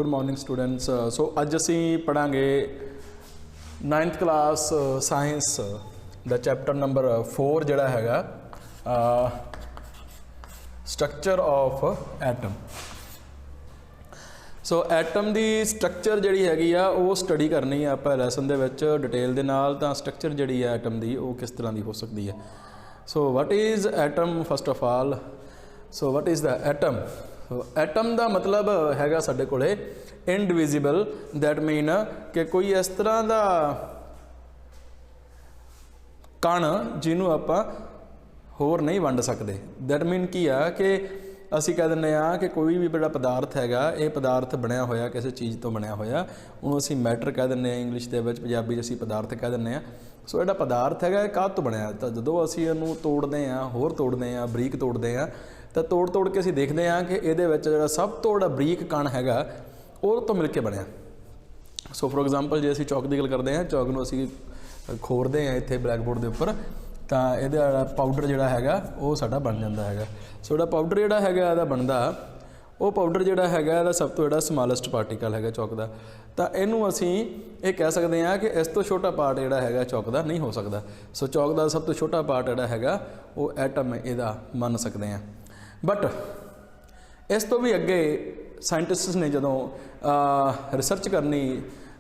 Good morning students. So अज असी पढ़ांगे 9th क्लास साइंस दा चैप्टर नंबर 4 जिहड़ा हैगा structure of atom. So atom दी स्ट्रक्चर जिहड़ी हैगी आ वो स्टडी करनी है आपां लैसन दे विच डिटेल दे नाल। तां स्ट्रक्चर जिहड़ी है एटम दी वो किस तरह दी हो सकती है। So what is atom first of all. So what is the atom. Atom का मतलब हैगा साडे कोले इनडिविजिबल। दैट मीन कि कोई इस तरह का कण जिन्हों आप होर नहीं वंड सकते। दैट मीन की आ कि असी कह दिंदे आ कि कोई भी बड़ा पदार्थ हैगा ये पदार्थ बनया होया किसी चीज़ तो बनया होया उन्होंं असी मैटर कह दिंदे आ। इंग्लिश दे विच पंजाबी असी पदार्थ कह दिंदे आ। सो जिहड़ा पदार्थ हैगा काह तो बनया। तो जदों असी इहनूं तोड़दे आ होर तोड़दे आ बरीक तोड़दे आ तो तोड़ तोड़ के असी देखते हैं कि ये सब तो जिहड़ा बरीक कण हैगा वो तो मिल के बनया। सो फॉर एग्जाम्पल जे असी चौक की गल करते हैं चौक नूं असी खोरदे हैं इत्थे ब्लैक बोर्ड के उपर तो ये पाउडर जिहड़ा हैगा वो साडा बन जाता है। सो जिहड़ा पाउडर जिहड़ा हैगा इहदा बनदा वो पाउडर जिहड़ा हैगा इहदा सब तो जिहड़ा स्मॉलेस्ट पार्टिकल हैगा चौक का। तो इनू असी ये कह सकते हैं कि इस तो छोटा पार्ट जिहड़ा हैगा चौक का नहीं हो सकता। सो चौक का सब तो छोटा पार्ट जिहड़ा हैगा वो एटम इहदा मन सकते हैं। बट इस तो भी अगे साइंटिस्ट ने जदों रिसर्च करनी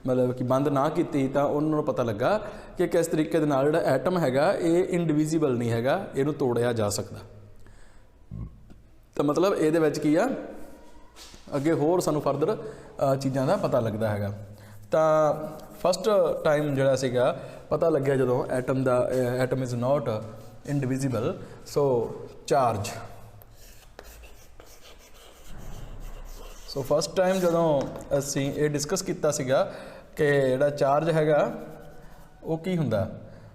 मतलब कि बंद ना की तो उन्होंने पता लगा कि किस तरीके दे नाल जिहड़ा एटम हैगा ये इंडिविजिबल नहीं हैगा, इहनूं तोड़िया जा सकता। तो मतलब ये की आ अगे होर सानूं फर्दर चीज़ों का पता लगता हैगा। तो फस्ट टाइम जिहड़ा सीगा पता लग्या जदों एटम दा atom is not indivisible. So charge. So first time जदों असी ये डिस्कस किया सीगा कि जिहड़ा चार्ज हैगा वो की हुंदा।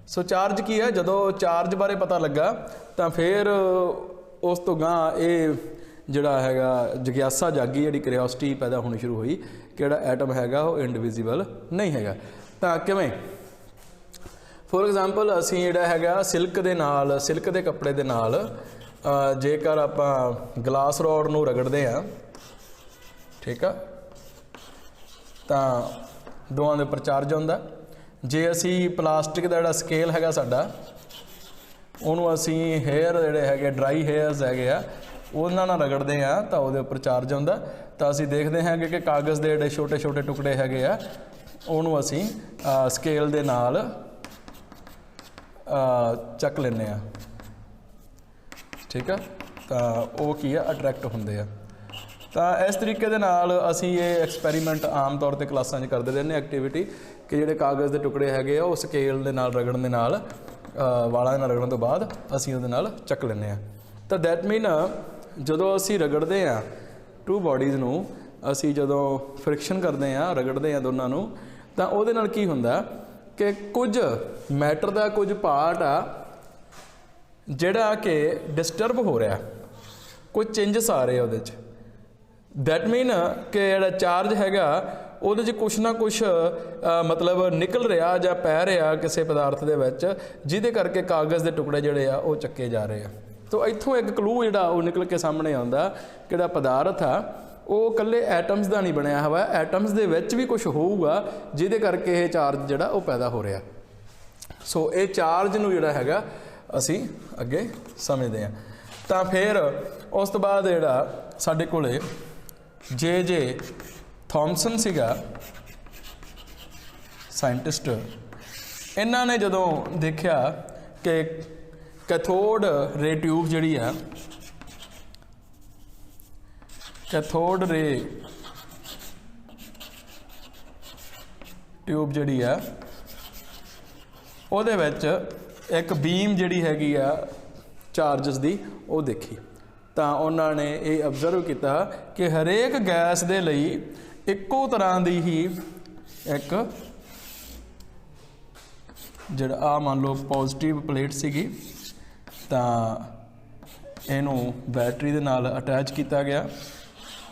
सो चार्ज की है जदों चार्ज बारे पता लगा तो फिर उस तो गां ये जिहड़ा हैगा जिग्यासा जागी जिहड़ी क्यूरियोसिटी पैदा होनी शुरू हुई कि जिहड़ा एटम हैगा वो इंडिविजिबल नहीं हैगा। तो किवें फॉर एग्जाम्पल असी जिहड़ा हैगा सिल्क दे नाल सिल्क दे कपड़े दे नाल जेकर आपां ग्लास रॉड नूं रगड़दे आ ठीक है तो दोवां दे उपर चार्ज आउंदा। जे असी प्लास्टिक का जिहड़ा स्केल हैगा साडा उहनूं असी हेयर जिहड़े हैगे ड्राई हेयर्स हैगे आ उन्हां नाल रगड़दे आ तो उहदे उपर चार्ज आउंदा। तो असी देखते हैं कि कागज़ के जिहड़े छोटे छोटे टुकड़े हैगे आ उहनूं असी स्केल दे नाल चक लैंदे आ ठीक है। तो वो की है अट्रैक्ट हुंदे आ। तो इस तरीके दे नाल असी ये एक्सपैरीमेंट आम तौर पर क्लासां च करते रहने एक्टिविटी कि जिहड़े कागज़ के टुकड़े हैगे आ वो स्केल दे नाल रगड़न दे नाल वालां नाल रगड़न तो बाद असी उहदे नाल चक लैंदे आ। तो दैट मीन जदों असी रगड़दे आ टू बॉडीज़ नूं असी जदों फ्रिक्शन करते हैं रगड़ते हैं दोनों नूं तो उहदे नाल की हुंदा कि कुछ मैटर का कुछ पार्ट आ जिहड़ा कि डिस्टर्ब हो रहा कुछ चेंजिस आ रहे उहदे च। दैट मीन कि जिहड़ा चार्ज हैगा उहदे च कुछ ना कुछ मतलब निकल रहा या पै रहा किसी पदार्थ दे विच जिहदे करके कागज़ के टुकड़े जिहड़े आ वो चक्के जा रहे हैं। तो इत्थों एक क्लू जिहड़ा वो निकल के सामने आउंदा कि जिहड़ा पदार्थ आ वो कल्ले एटम्स का नहीं बनया हुआ एटम्स दे विच भी कुछ होऊगा जिहदे करके ये चार्ज जिहड़ा वो पैदा हो रहा। सो ये चार्ज नूं जिहड़ा हैगा असी अगे समझते हैं। तो फिर उस तो बाद जिहड़ा साडे कोले जे थॉमसन सीगा साइंटिस्ट इन्हां ने जदों देखा कि कैथोड रे ट्यूब जिहड़ी आ कैथोड रे ट्यूब जिहड़ी आ उहदे विच एक बीम जिहड़ी हैगी आ चार्जस दी वो देखी। तो उन्होंने ये ऑबजर्व किया कि हरेक गैस दे लई इक्को तरह की ही एक जिहड़ा आ मान लो पॉजिटिव प्लेट सीगी तो इनू बैटरी दे नाल अटैच किया गया।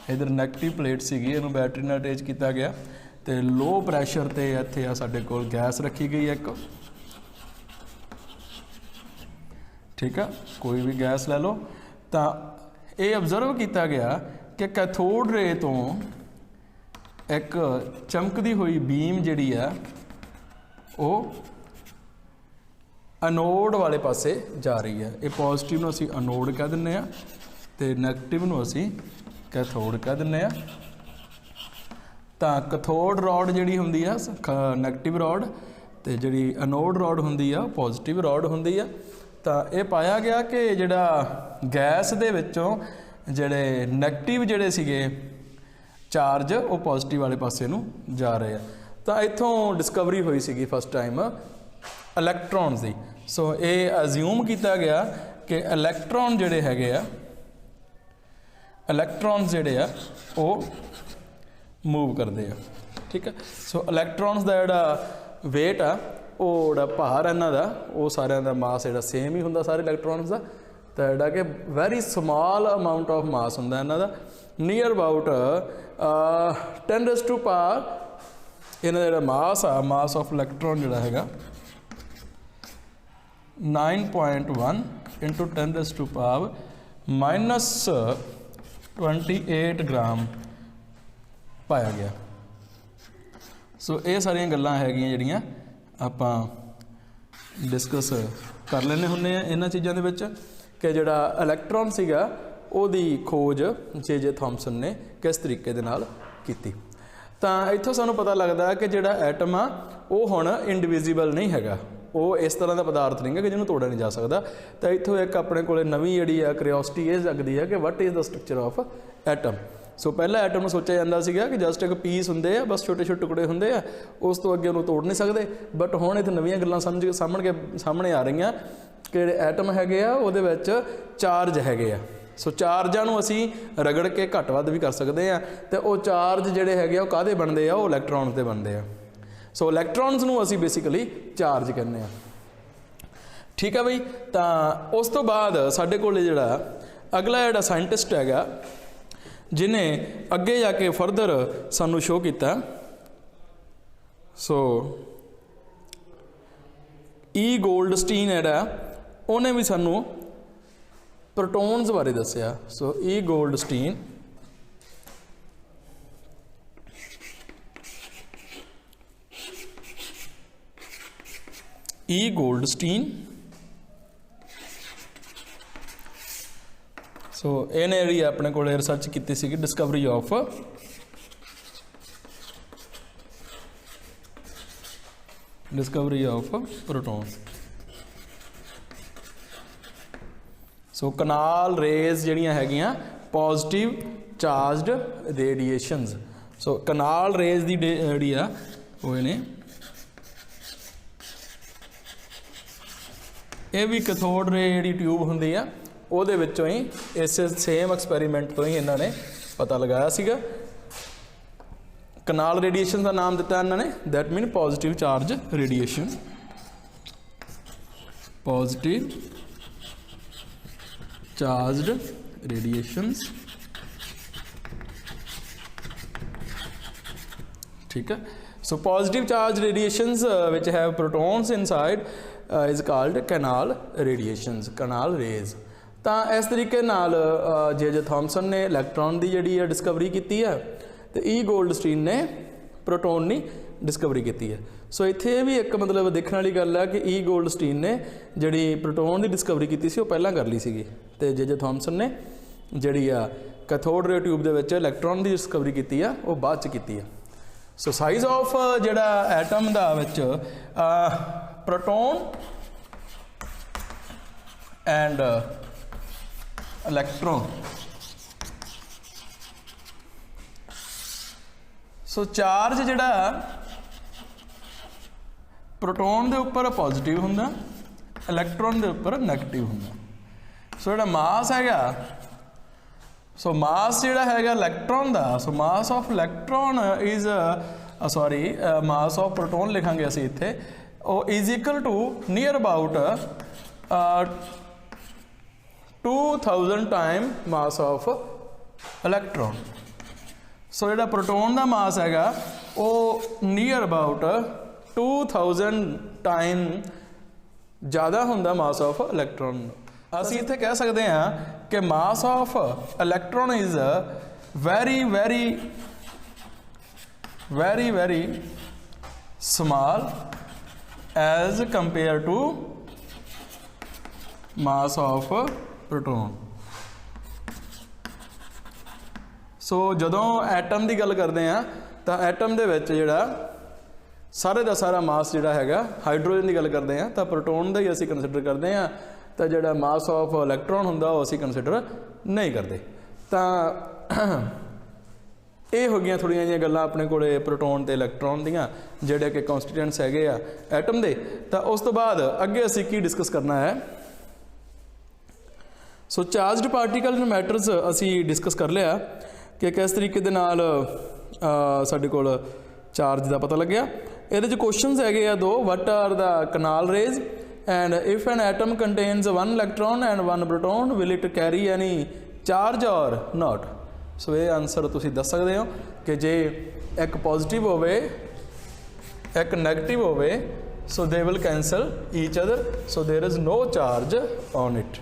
इधर नैगेटिव प्लेट सीगी इनू बैटरी नाल अटैच किया गया। तो लो प्रैशर ते इत्थे आ साडे कोल गैस रखी गई एक ठीक है कोई भी गैस लै लो। तो ये ऑबजर्व किया गया कि कैथोड रे तो एक चमकदी हुई बीम जिहड़ी आ वो अनोड वाले पासे जा रही है। ये पॉजिटिव नूं असीं अनोड कह दिंदे आ ते नैगेटिव नूं असीं कैथोड कह दिंदे आ। तां कैथोड रॉड जिहड़ी हुंदी आ नैगेटिव रॉड ते जिहड़ी अनोड रॉड हुंदी आ पॉजिटिव रॉड हुंदी आ। तां ये पाया गया कि जिहड़ा गैस दे विच्चों जिहड़े नैगेटिव जिहड़े सीगे चार्ज वो पॉजिटिव वाले पासे नूं जा रहे हैं। तो इत्थों डिस्कवरी हुई सी फस्ट टाइम इलैक्ट्रॉन्स की। सो ये अज्यूम किया गया कि इलैक्ट्रॉन जिहड़े हैगे आ इलैक्ट्रॉन्स जिहड़े आ वो मूव करते हैं। ठीक है। सो इलैक्ट्रॉन्स का जिहड़ा वेट आ वो जिहड़ा भार इन्हां दा वो सारिਆਂ ਦਾ मास जिहड़ा सेम ही हुंदा सारे इलैक्ट्रॉन्स का। तो जिहड़ा कि very small amount of mass हुंदा इन्हां दा नीयर अबाउट 10⁻⁴ इन्हां दा मास आ मास ऑफ इलैक्ट्रॉन जिहड़ा हैगा 9.1 इंटू 10⁻⁻28 ग्राम पाया गया। सो ये सारिया गल्लां हैगियां जिहड़ियां आपां डिस्कस कर लैने हुंदे आ इन्हां चीज़ां दे विच कि जिहड़ा इलैक्ट्रॉन सीगा ਉਹਦੀ खोज जे थॉमसन ने किस तरीके दे नाल कीती। तां इत्थों सानूं पता लगदा कि जिहड़ा एटम आ वो हुण इंडिविजिबल नहीं हैगा, वो इस तरह का पदार्थ नहीं है कि जिन्होंने तोड़ा नहीं जा सकता। तो इत्थों एक अपने को नवीं जिहड़ी आ क्यूरियोसिटी ये जगदी है कि what is the structure of atom. So पहला एटम नूं सोचा जांदा सीगा कि जस्ट एक पीस हुंदे आ, बस छोटे छोटे टुकड़े हुंदे आ, उस तो अगे उन्होंने तोड़ नहीं सकते। बट हुण इत्थे नवीं गल्लां सामने आ रही कि एटम हैगे आ उहदे विच चार्ज हैगे आ। सो चार्जां नूं असीं रगड़ के घट वध भी कर सकते हैं। तो वो चार्ज जिहड़े हैगे आ काहदे बनदे आ, वो इलैक्ट्रॉन्स दे बनदे आ। सो इलैक्ट्रॉन्स नूं असीं बेसिकली चार्ज कहने आ। ठीक है बई। तो उस तो बाद साडे कोल जिहड़ा अगला जिहड़ा साइंटिस्ट हैगा जिन्हें अगे जाके फरदर सानू शो किया। सो ई गोल्डस्टीन जिहड़ा उन्हें भी सानू प्रोटोन्स बारे दस्या। सो ई गोल्डस्टीन सो इन्हें जी अपने को रिसर्च की सी discovery of proton. So canal rays जिहड़ियां हैगियां positive charged radiations. So canal rays की जिहड़ी आ वो इन्हें ये भी कैथोड रे जिहड़ी ट्यूब हुंदी आ ਉਹਦੇ ਵਿੱਚੋਂ ही इस सेम एक्सपैरीमेंट तो ही इन्होंने पता लगाया सीगा। कनाल रेडिएशन का नाम दिता इन्होंने, that mean positive charge radiation. Positive charged radiations. ठीक है। So positive charge radiations which have protons inside is called canal radiations, canal raise. तो इस तरीके नाल जे थॉमसन ने इलैक्ट्रॉन की जिहड़ी डिस्कवरी की है, तो ई गोल्डस्टीन ने प्रोटोन की डिस्कवरी की है। सो इत्थे भी एक मतलब देखने वाली गल है कि ई गोल्डस्टीन ने जिहड़ी प्रोटोन की डिस्कवरी की सी वो पहलां कर ली सी, तो जे थॉमसन ने जिहड़ी आ कैथोड रे ट्यूब दे विच इलैक्ट्रॉन की डिस्कवरी की है वो बाद च की है। सो साइज़ ऑफ जिहड़ा एटम दा विच proton and electron. So charge जिहड़ा प्रोटोन के उपर पॉजिटिव हुंदा, इलैक्ट्रॉन के उपर नैगेटिव हुंदा। सो जिहड़ा मास हैगा, सो मास जिहड़ा हैगा इलैक्ट्रॉन का, so mass of electron is mass of proton लिखांगे असीं इत्थे, ओ is equal to near about 2000 time mass of electron. So जिहड़ा प्रोटोन का मास हैगा वो नियर अबाउट 2000 टाइम ज़्यादा हुंदा मास ऑफ इलैक्ट्रॉन। असीं इत्थे कह सकते हैं कि मास of electron is very very very very small as compared to mass of proton। सो जदों एटम की गल करते हैं तो एटम दे विच जिहड़ा सारे का सारा मास जिहड़ा हैगा हाइड्रोजन की गल करते हैं तो प्रोटोन का ही असीं कंसिडर करते हैं, तो जिहड़ा मास ऑफ इलैक्ट्रॉन हुंदा वो असीं कंसिडर नहीं करते। तो ये हो गई थोड़िया जी गल्लां अपने कोले प्रोटोन ते इलैक्ट्रॉन दियां जिहड़े कि कॉन्स्टिट्यूएंट्स हैगे आ एटम दे। तो उस तो बाद अगे असीं की डिस्कस करना है। सो चार्जड पार्टिकल एंड मैटर्स असीं डिस्कस कर लिया कि किस तरीके दे नाल साडे कोल चार्ज का पता लग्या। इहदे च क्वेश्चनस हैगे आ दो, what are the canal rays and if an atom contains 1 electron and 1 proton will it carry any charge or not. So ये आंसर तुसीं दस सकते हो कि जे एक पॉजिटिव होवे एक नैगेटिव होवे so they will cancel each other, so there is no charge on it.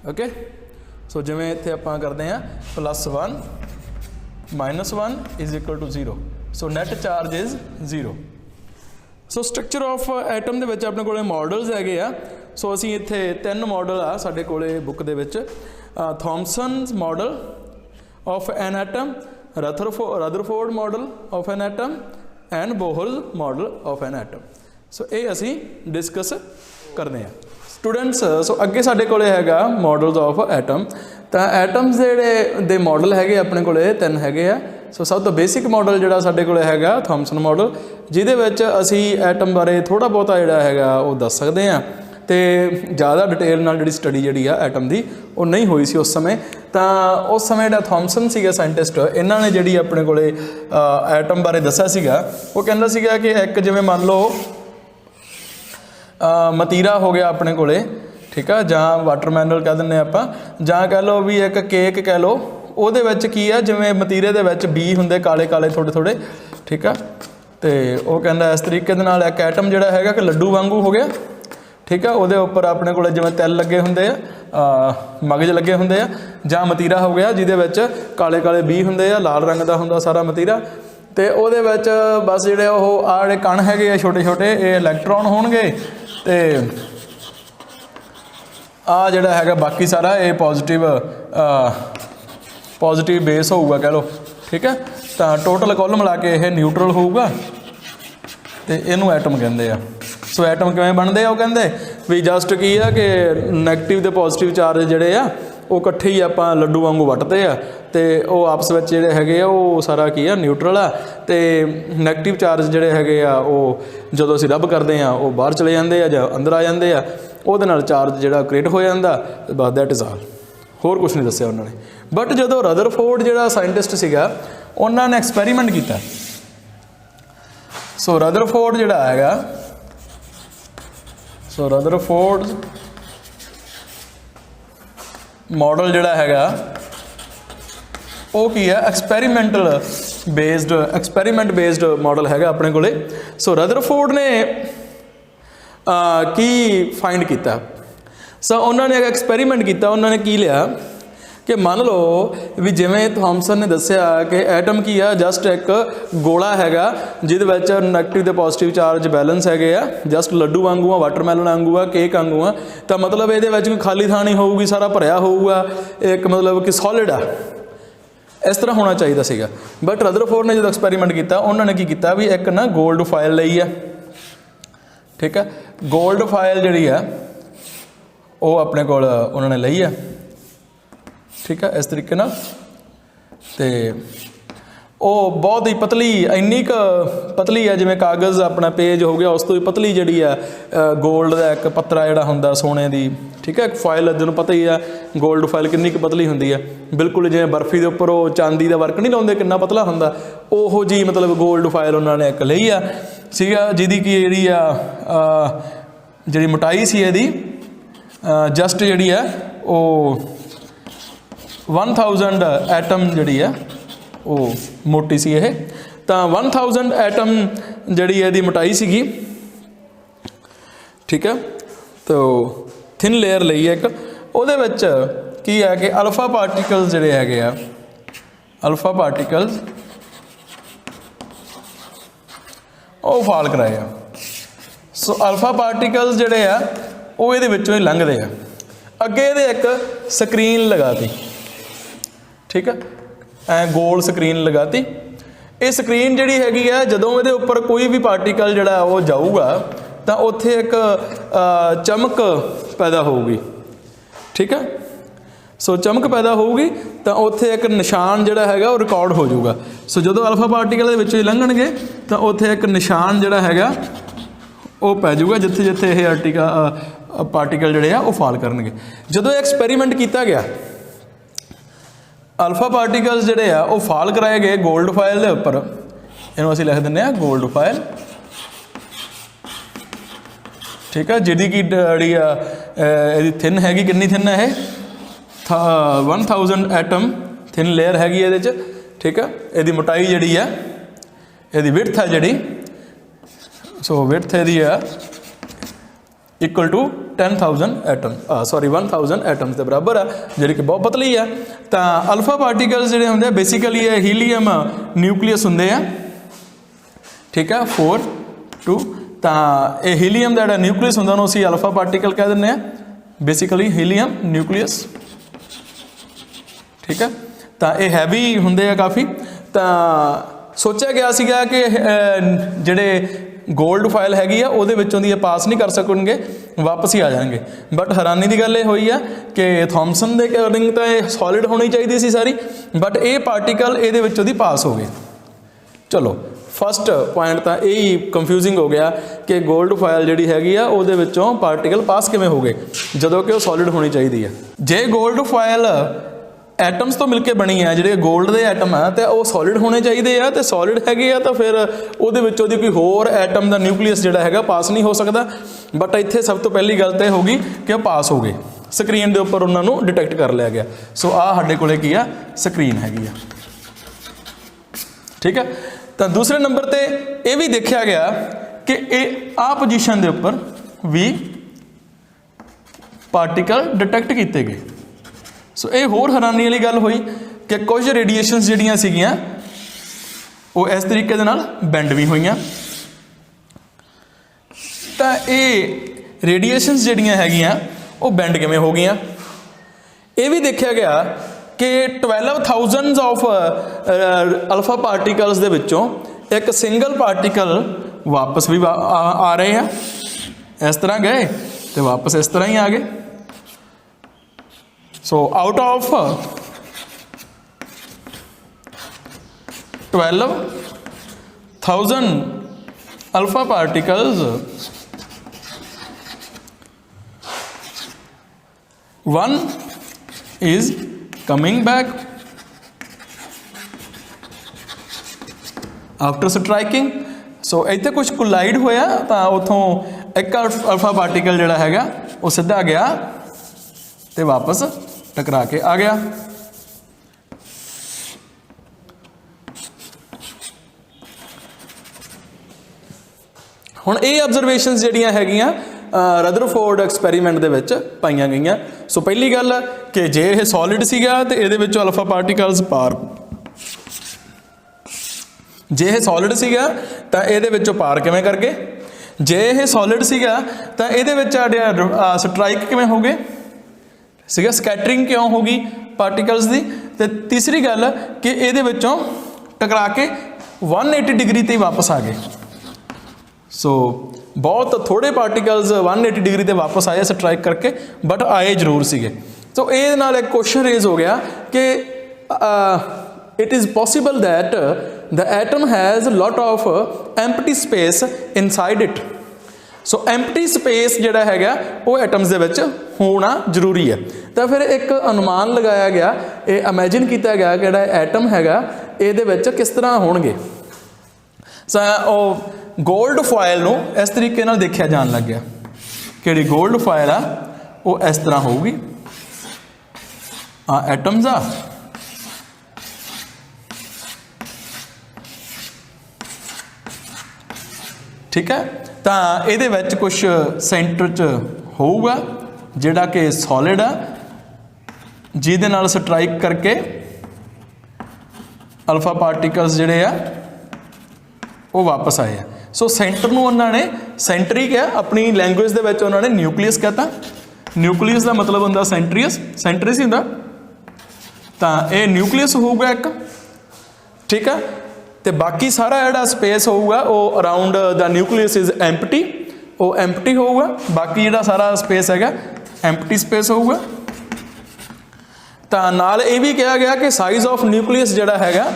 Okay, so जिवें इत्थे आपां करदे हैं +1 -1 is equal to 0, so net charge is 0। So structure of atom दे विच अपने कोले मॉडल्स हैगे आ। सो असीं इत्थे 3 मॉडल आ साडे कोले बुक दे विच, Thomson's model of an atom, Rutherford model of an atom and Bohr model of an atom. So ये असीं डिस्कस करते हैं स्टूडेंट्स। सो अगे साडे कोले हैगा मॉडल्स ऑफ एटम। तो एटम्स जिहड़े दे मॉडल हैगे अपने कोले 3 हैगे आ। सो सब तो बेसिक मॉडल जिहड़ा साडे कोले हैगा थॉमसन मॉडल, जिहदे विच असीं एटम बारे थोड़ा बहुता जिहड़ा हैगा वो दस सकते हैं। तो ज़्यादा डिटेल नाल जिहड़ी स्टडी जिहड़ी आ एटम की वो नहीं हुई सी उस समय। तो उस समय जिहड़ा थॉमसन सीगा साइंटिस्ट, इन्हां ने जिहड़ी अपने कोले एटम बारे दस्सिया सीगा, वो कहंदा सीगा कि एक जिवें मान लो मतीरा हो गया अपने कोले, ठीक है, जहाँ वाटरमैलन कह दिंदे आपां, जां कह लो भी एक केक कह लो, ਉਹਦੇ ਵਿੱਚ ਕੀ ਹੈ ਜਿਵੇਂ ਮਤੀਰੇ ਦੇ ਵਿੱਚ ਬੀ ਹੁੰਦੇ ਕਾਲੇ ਕਾਲੇ ਥੋੜੇ ਥੋੜੇ, ਠੀਕ ਆ। ਤੇ ਉਹ ਕਹਿੰਦਾ ਇਸ ਤਰੀਕੇ ਦੇ ਨਾਲ ਇੱਕ ਐਟਮ ਜਿਹੜਾ ਹੈਗਾ ਕਿ ਲੱਡੂ ਵਾਂਗੂ ਹੋ ਗਿਆ, ਠੀਕ ਆ। ਉਹਦੇ ਉੱਪਰ ਆਪਣੇ ਕੋਲ ਜਿਵੇਂ ਤਿਲ ਲੱਗੇ ਹੁੰਦੇ ਆ, ਮਗਜ਼ ਲੱਗੇ ਹੁੰਦੇ ਆ, ਜਾਂ ਮਤੀਰਾ ਹੋ ਗਿਆ ਜਿਹਦੇ ਵਿੱਚ ਕਾਲੇ ਕਾਲੇ ਬੀ ਹੁੰਦੇ ਆ, ਲਾਲ ਰੰਗ ਦਾ ਹੁੰਦਾ ਸਾਰਾ ਮਤੀਰਾ। ਤੇ ਉਹਦੇ ਵਿੱਚ ਬਸ ਜਿਹੜੇ ਉਹ ਆ ਜਿਹੜੇ ਕਣ ਹੈਗੇ ਆ ਛੋਟੇ ਛੋਟੇ, ਇਹ ਇਲੈਕਟ੍ਰੋਨ ਹੋਣਗੇ। ਤੇ ਆ ਜਿਹੜਾ ਹੈਗਾ ਬਾਕੀ ਸਾਰਾ ਇਹ पॉजिटिव बेस होगा कह लो, ठीक है। तो टोटल कुल मिला के यह न्यूट्रल होगा, तो इनू एटम कहते हैं। सो एटम किवें बनते हैं, वो कहते भी जस्ट की है कि नैगेटिव ते पॉजिटिव चार्ज जिहड़े आ वो इकट्ठे ही आपां लड्डू वांगू वटते आ, तो वो आपस में जिहड़े हैगे आ वो सारा की है न्यूट्रल आ। तो नैगेटिव चार्ज जिहड़े हैगे आ वो जदों असीं रब करते हैं वो बाहर चले जाते हैं जां अंदर आ जाते हैं, उहदे नाल चार्ज जिहड़ा क्रिएट हो जाता, बस दैट इज़ ऑल, होर कुछ नहीं दस्सिया उन्होंने। बट जो रदरफोर्ड जिहड़ा साइंटिस्ट सीगा उन्होंने एक्सपैरीमेंट किया। सो रदरफोर्ड जिहड़ा हैगा, सो रदरफोर्ड मॉडल जिहड़ा हैगा वो की है एक्सपैरीमेंट बेस्ड मॉडल हैगा अपने कोले। सो रदरफोर्ड ने की फाइंड किया, सो उन्होंने एक्सपैरीमेंट किया। उन्होंने की लिया कि मान लो भी जिमें थॉमसन ने दस्सिया कि एटम की है जस्ट एक गोला हैगा जिहदे विच नैगेटिव ते पॉजिटिव चार्ज बैलेंस हैगे आ, जस्ट लड्डू वांगू आ, वाटरमैलन वांगू आ, केक वांगू आ। तो मतलब ये कोई खाली थां नहीं होगी, सारा भरिया होऊगा, एक मतलब कि सॉलिड आ, इस तरह होना चाहिए सीगा। बट रदरफोर्ड ने जो एक्सपैरीमेंट किया उन्होंने की किया भी एक ना गोल्ड फाइल लई है, ठीक है। गोल्ड फाइल जिहड़ी है वो अपने कोल उन्होंने लई है, ठीक है, इस तरीके नाल। ते वो बहुत ही पतली, इन्नी क पतली है जिवें कागज़ अपना पेज हो गया, उस तो भी पतली जिहड़ी है गोल्ड का एक पत्रा जिहड़ा हुंदा सोने दी, ठीक है। एक फाइल जिन्होंने पता ही है गोल्ड फाइल कितनी पतली हुंदी है, बिल्कुल जिवें बर्फी के उपर चांदी का वर्क नहीं लाउंदे कितना पतला हुंदा, ओहो जी मतलब गोल्ड फाइल उन्होंने एक लई आ सीगा, जिहदी की जिहड़ी आ जिहड़ी मोटाई सी इहदी जस्ट जिहड़ी है वो 1000 एटम जिहड़ी है वो मोटी सी है। तो 1000 एटम जिहड़ी इहदी मोटाई सीगी, ठीक है। तो थिन लेयर लई एक उहदे विच की है कि अल्फा पार्टिकल्स जिहड़े हैगे आ, अल्फा पार्टिकल्स ਉਹ ਫਾਲ कराए आ। सो अल्फा पार्टिकल्स जिहड़े आ ਉਹ ਇਹਦੇ ਵਿੱਚੋਂ ਹੀ ਲੰਘਦੇ ਆ। ਅੱਗੇ ਇਹਦੇ ਇੱਕ ਸਕਰੀਨ ਲਗਾਤੀ, ਠੀਕ ਹੈ, ਐ ਗੋਲ ਸਕਰੀਨ ਲਗਾਤੀ। ਇਹ ਸਕਰੀਨ ਜਿਹੜੀ ਹੈਗੀ ਆ ਜਦੋਂ ਇਹਦੇ ਉੱਪਰ ਕੋਈ ਵੀ ਪਾਰਟੀਕਲ ਜਿਹੜਾ ਉਹ ਜਾਊਗਾ ਤਾਂ ਉੱਥੇ ਇੱਕ ਚਮਕ ਪੈਦਾ ਹੋਊਗੀ, ਠੀਕ ਹੈ। ਸੋ ਚਮਕ ਪੈਦਾ ਹੋਊਗੀ ਤਾਂ ਉੱਥੇ ਇੱਕ ਨਿਸ਼ਾਨ ਜਿਹੜਾ ਹੈਗਾ ਉਹ ਰਿਕਾਰਡ ਹੋ ਜਾਊਗਾ। ਸੋ ਜਦੋਂ ਅਲਫਾ ਪਾਰਟੀਕਲ ਦੇ ਵਿੱਚੋਂ ਹੀ ਲੰਘਣਗੇ ਤਾਂ ਉੱਥੇ ਇੱਕ ਨਿਸ਼ਾਨ ਜਿਹੜਾ ਹੈਗਾ ਉਹ ਪੈ ਜਾਊਗਾ ਜਿੱਥੇ ਜਿੱਥੇ ਇਹ ਪਾਰਟੀਕਲ ਜਿਹੜੇ ਆ ਉਹ ਫਾਲ ਕਰਨਗੇ। ਜਦੋਂ ਐਕਸਪੈਰੀਮੈਂਟ ਕੀਤਾ ਗਿਆ, ਅਲਫਾ ਪਾਰਟੀਕਲਸ ਜਿਹੜੇ ਆ ਉਹ ਫਾਲ ਕਰਾਏ ਗਏ ਗੋਲਡ ਫਾਇਲ ਦੇ ਉੱਪਰ। ਇਹਨੂੰ ਅਸੀਂ ਲਿਖ ਦਿੰਦੇ ਆ ਗੋਲਡ ਫਾਇਲ, ਠੀਕ ਹੈ, ਜਿਹਦੀ ਕਿ ਜਿਹੜੀ ਆ ਇਹਦੀ ਥਿਨ ਹੈਗੀ, ਕਿੰਨੀ ਥਿਨ ਹੈ ਇਹ 1000 ਐਟਮ ਥਿਨ ਲੇਅਰ ਹੈਗੀ ਇਹਦੇ 'ਚ, ਠੀਕ ਹੈ। ਇਹਦੀ ਮੋਟਾਈ ਜਿਹੜੀ ਆ, ਇਹਦੀ ਵਿਡਥ ਹੈ ਜਿਹੜੀ, ਸੋ ਵਿਡਥ ਇਹਦੀ ਆ equal to 10,000 atom, sorry 1000 atoms ਦੇ ਬਰਾਬਰ ਆ, ਜਿਹੜੀ ਕਿ ਬਹੁਤ ਪਤਲੀ ਆ। ਤਾਂ ਅਲਫਾ ਪਾਰਟੀਕਲਸ ਜਿਹੜੇ ਹੁੰਦੇ ਆ ਬੇਸਿਕਲੀ ਇਹ ਹੀਲੀਅਮ ਨਿਊਕਲੀਅਸ ਹੁੰਦੇ ਆ, ਠੀਕ ਆ, 4 2। ਤਾਂ ਇਹ ਹੀਲੀਅਮ ਦਾ ਜਿਹੜਾ ਨਿਊਕਲੀਅਸ ਹੁੰਦਾ ਉਹਨੂੰ ਅਸੀਂ ਅਲਫਾ ਪਾਰਟੀਕਲ ਕਹਿ ਦਿੰਦੇ ਆ, ਬੇਸਿਕਲੀ ਹੀਲੀਅਮ ਨਿਊਕਲੀਅਸ, ਠੀਕ ਹੈ। ਤਾਂ ਇਹ ਹੈਵੀ ਹੁੰਦੇ ਆ ਕਾਫੀ। ਤਾਂ ਸੋਚਿਆ ਗਿਆ ਸੀਗਾ ਕਿ ਜਿਹੜੇ ਗੋਲਡ ਫਾਇਲ ਹੈਗੀ ਆ ਉਹਦੇ ਵਿੱਚੋਂ ਦੀ ਇਹ ਪਾਸ ਨਹੀਂ ਕਰ ਸਕਣਗੇ, ਵਾਪਸ ਹੀ ਆ ਜਾਣਗੇ। ਬਟ ਹੈਰਾਨੀ ਦੀ ਗੱਲ ਇਹ ਹੋਈ ਆ ਕਿ ਥੋਮਸਨ ਦੇ ਅਕੋਰਡਿੰਗ ਤਾਂ ਇਹ ਸੋਲਿਡ ਹੋਣੀ ਚਾਹੀਦੀ ਸੀ ਸਾਰੀ, ਬਟ ਇਹ ਪਾਰਟੀਕਲ ਇਹਦੇ ਵਿੱਚੋਂ ਦੀ ਪਾਸ ਹੋ ਗਏ। ਚਲੋ ਫਸਟ ਪੁਆਇੰਟ ਤਾਂ ਇਹ ਹੀ ਕਨਫਿਊਜ਼ਿੰਗ ਹੋ ਗਿਆ ਕਿ ਗੋਲਡ ਫਾਇਲ ਜਿਹੜੀ ਹੈਗੀ ਆ ਉਹਦੇ ਵਿੱਚੋਂ ਪਾਰਟੀਕਲ ਪਾਸ ਕਿਵੇਂ ਹੋ ਗਏ ਜਦੋਂ ਕਿ ਉਹ ਸੋਲਿਡ ਹੋਣੀ ਚਾਹੀਦੀ ਆ। ਜੇ ਗੋਲਡ ਫਾਇਲ ਐਟਮਸ ਤੋਂ ਮਿਲ ਕੇ ਬਣੀ ਆ, ਜਿਹੜੇ ਗੋਲਡ ਦੇ ਐਟਮ ਆ ਤੇ ਉਹ ਸੋਲਿਡ ਹੋਣੇ ਚਾਹੀਦੇ ਆ, ਤੇ ਸੋਲਿਡ ਹੈਗੇ ਆ ਤਾਂ ਫਿਰ ਉਹਦੇ ਵਿੱਚੋਂ ਦੀ ਕੋਈ ਹੋਰ ਐਟਮ ਦਾ ਨਿਊਕਲੀਅਸ ਜਿਹੜਾ ਹੈਗਾ ਪਾਸ ਨਹੀਂ ਹੋ ਸਕਦਾ। ਬਟ ਇੱਥੇ ਸਭ ਤੋਂ ਪਹਿਲੀ ਗੱਲ ਤਾਂ ਇਹ ਹੋ ਗਈ ਕਿ ਉਹ ਪਾਸ ਹੋ ਗਏ, ਸਕਰੀਨ ਦੇ ਉੱਪਰ ਉਹਨਾਂ ਨੂੰ ਡਿਟੈਕਟ ਕਰ ਲਿਆ ਗਿਆ। ਸੋ ਆਹ ਸਾਡੇ ਕੋਲੇ ਕੀ ਆ, ਸਕਰੀਨ ਹੈਗੀ ਆ, ਠੀਕ ਹੈ। ਤਾਂ ਦੂਸਰੇ ਨੰਬਰ ਤੇ ਇਹ ਵੀ ਦੇਖਿਆ ਗਿਆ ਕਿ ਇਹ ਆਹ ਪੋਜੀਸ਼ਨ ਦੇ ਉੱਪਰ ਵੀ ਪਾਰਟੀਕਲ ਡਿਟੈਕਟ ਕੀਤੇ ਗਏ। ਸੋ ਇਹ ਹੋਰ ਹੈਰਾਨੀ ਵਾਲੀ ਗੱਲ ਹੋਈ ਕਿ ਕੁਝ ਰੇਡੀਏਸ਼ਨਸ ਜਿਹੜੀਆਂ ਸੀਗੀਆਂ ਉਹ ਇਸ ਤਰੀਕੇ ਦੇ ਨਾਲ ਬੈਂਡ ਵੀ ਹੋਈਆਂ। ਤਾਂ ਇਹ ਰੇਡੀਏਸ਼ਨਸ ਜਿਹੜੀਆਂ ਹੈਗੀਆਂ ਉਹ ਬੈਂਡ ਕਿਵੇਂ ਹੋ ਗਈਆਂ, ਇਹ ਵੀ ਦੇਖਿਆ ਗਿਆ ਕਿ 12,000 ਆਫ ਅਲਫਾ ਪਾਰਟੀਕਲਸ ਦੇ ਵਿੱਚੋਂ ਇੱਕ ਸਿੰਗਲ ਪਾਰਟੀਕਲ ਵਾਪਸ ਵੀ ਆ ਰਹੇ ਆ, ਇਸ ਤਰ੍ਹਾਂ ਗਏ ਤੇ ਵਾਪਸ ਇਸ ਤਰ੍ਹਾਂ ਹੀ ਆ ਗਏ। So out of 12,000 alpha particles, one is coming back after striking। So ਇੱਥੇ ਕੁਝ ਕੋਲਾਈਡ ਹੋਇਆ ਤਾਂ ਉਥੋਂ ਇੱਕ ਅਲਫਾ ਪਾਰਟੀਕਲ ਜਿਹੜਾ ਹੈਗਾ ਉਹ ਸਿੱਧਾ ਗਿਆ ਤੇ ਵਾਪਸ ਟਕਰਾ ਕੇ ਆ ਗਿਆ। ਹੁਣ ਇਹ ਆਬਜ਼ਰਵੇਸ਼ਨਸ ਜਿਹੜੀਆਂ ਹੈਗੀਆਂ ਰਦਰਫੋਰਡ ਐਕਸਪੈਰੀਮੈਂਟ ਦੇ ਵਿੱਚ ਪਾਈਆਂ ਗਈਆਂ। ਸੋ ਪਹਿਲੀ ਗੱਲ ਕਿ ਜੇ ਇਹ ਸੋਲਿਡ ਸੀਗਾ ਤੇ ਇਹਦੇ ਵਿੱਚੋਂ ਅਲਫਾ ਪਾਰਟੀਕਲਸ ਪਾਰ, ਜੇ ਇਹ ਸੋਲਿਡ ਸੀਗਾ ਤਾਂ ਇਹਦੇ ਵਿੱਚੋਂ ਪਾਰ ਕਿਵੇਂ ਕਰ ਗਏ, ਜੇ ਇਹ ਸੋਲਿਡ ਸੀਗਾ ਤਾਂ ਇਹਦੇ ਵਿੱਚ ਸਟਰਾਈਕ ਕਿਵੇਂ ਹੋ ਗਏ ਸੀਗਾ, ਸਕੈਟਰਿੰਗ ਕਿਉਂ ਹੋ ਗਈ ਪਾਰਟੀਕਲਸ ਦੀ। ਤੇ ਤੀਸਰੀ ਗੱਲ ਕਿ ਇਹਦੇ ਵਿੱਚੋਂ ਟਕਰਾ ਕੇ 180 ਡਿਗਰੀ ਤੇ ਵਾਪਸ ਆ ਗਏ। ਸੋ ਬਹੁਤ ਥੋੜੇ ਪਾਰਟੀਕਲਸ 180 ਡਿਗਰੀ ਤੇ ਵਾਪਸ ਆਏ ਸਟਰਾਈਕ ਕਰਕੇ, ਬਟ ਆਏ ਜ਼ਰੂਰ ਸੀਗੇ। ਸੋ ਇਹਦੇ ਨਾਲ ਇੱਕ ਕੁਐਸਚਨ ਰੇਜ਼ ਹੋ ਗਿਆ ਕਿ it is possible that the atom has a lot of empty space inside it। So empty space ਜਿਹੜਾ ਹੈਗਾ ਉਹ ਐਟਮਸ ਦੇ ਵਿੱਚ ਹੋਣਾ ਜ਼ਰੂਰੀ ਹੈ। ਤਾਂ ਫਿਰ ਇੱਕ ਅਨੁਮਾਨ ਲਗਾਇਆ ਗਿਆ, ਇਹ ਇਮੇਜਿਨ ਕੀਤਾ ਗਿਆ ਕਿ ਜਿਹੜਾ ਐਟਮ ਹੈਗਾ ਇਹਦੇ ਵਿੱਚ ਕਿਸ ਤਰ੍ਹਾਂ ਹੋਣਗੇ। ਸੋ ਉਹ ਗੋਲਡ ਫਾਇਲ ਨੂੰ ਇਸ ਤਰੀਕੇ ਨਾਲ ਦੇਖਿਆ ਜਾਣ ਲੱਗ ਗਿਆ, ਕਿਹੜੀ ਗੋਲਡ ਫਾਇਲ ਆ ਉਹ ਇਸ ਤਰ੍ਹਾਂ ਹੋਊਗੀ, ਆ ਐਟਮਸ ਆ, ਠੀਕ ਹੈ। ਤਾਂ ਇਹਦੇ ਵਿੱਚ ਕੁਝ ਸੈਂਟਰ 'ਚ ਹੋਊਗਾ ਜਿਹੜਾ ਕਿ ਸੋਲਿਡ ਆ, ਜਿਹਦੇ ਨਾਲ ਸਟਰਾਈਕ ਕਰਕੇ ਅਲਫਾ ਪਾਰਟੀਕਲਸ ਜਿਹੜੇ ਆ ਉਹ ਵਾਪਸ ਆਏ ਆ। ਸੋ ਸੈਂਟਰ ਨੂੰ ਉਹਨਾਂ ਨੇ ਸੈਂਟਰ ਹੀ ਕਿਹਾ, ਆਪਣੀ ਲੈਂਗੁਏਜ ਦੇ ਵਿੱਚ ਉਹਨਾਂ ਨੇ ਨਿਊਕਲੀਅਸ ਕਹਤਾ। ਨਿਊਕਲੀਅਸ ਦਾ ਮਤਲਬ ਹੁੰਦਾ ਸੈਂਟਰੀਅਸ, ਸੈਂਟਰੀਅਸ ਹੀ ਹੁੰਦਾ। ਤਾਂ ਇਹ ਨਿਊਕਲੀਅਸ ਹੋਊਗਾ ਇੱਕ, ਠੀਕ ਹੈ। ਤੇ ਬਾਕੀ ਸਾਰਾ ਜਿਹੜਾ ਸਪੇਸ ਹੋਊਗਾ ਉਹ around the nucleus is empty, ਉਹ ਐਮਪਟੀ ਹੋਊਗਾ। ਬਾਕੀ ਜਿਹੜਾ ਸਾਰਾ ਸਪੇਸ ਹੈਗਾ ਐਮਪਟੀ ਸਪੇਸ ਹੋਊਗਾ। ਤਾਂ ਨਾਲ ਇਹ ਵੀ ਕਿਹਾ ਗਿਆ ਕਿ ਸਾਈਜ਼ ਆਫ ਨਿਊਕਲੀਅਸ ਜਿਹੜਾ ਹੈਗਾ,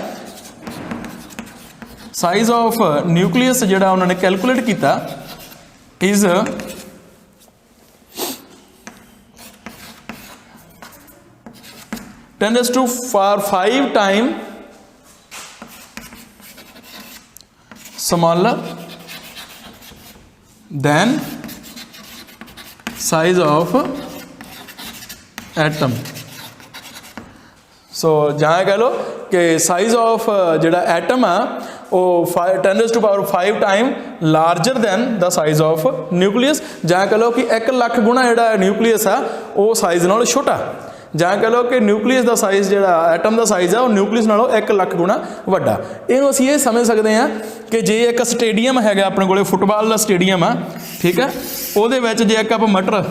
ਸਾਈਜ਼ ਆਫ ਨਿਊਕਲੀਅਸ ਜਿਹੜਾ ਉਹਨਾਂ ਨੇ ਕੈਲਕੂਲੇਟ ਕੀਤਾ is 10⁵ time smaller than size of atom। सो जहाँ कह लो कि साइज ऑफ ਜਿਹੜਾ ਐਟਮ ਆ ਉਹ 10⁵ time larger than the size of nucleus. ਜਾਂ ਕਹ ਲਓ ਕਿ 1 ਲੱਖ ਗੁਣਾ ਜਿਹੜਾ ਨਿਊਕਲੀਅਸ ਆ ਉਹ ਸਾਈਜ਼ ਨਾਲੋਂ ਛੋਟਾ। ਜਾਂ ਕਹ ਲਓ ਕਿ ਨਿਊਕਲੀਅਸ ਦਾ ਸਾਈਜ਼ ਜਿਹੜਾ ਐਟਮ ਦਾ ਸਾਈਜ਼ ਆ ਉਹ ਨਿਊਕਲੀਅਸ ਨਾਲੋਂ 1 ਲੱਖ ਗੁਣਾ ਵੱਡਾ। ਇਹਨੂੰ ਅਸੀਂ ਇਹ ਸਮਝ ਸਕਦੇ ਹਾਂ ਕਿ ਜੇ ਇੱਕ ਸਟੇਡੀਅਮ ਹੈਗਾ ਆਪਣੇ ਕੋਲੇ, ਫੁੱਟਬਾਲ ਦਾ ਸਟੇਡੀਅਮ ਆ, ਠੀਕ ਹੈ, ਉਹਦੇ ਵਿੱਚ ਜੇ ਇੱਕ ਆਪਾਂ ਮਟਰ,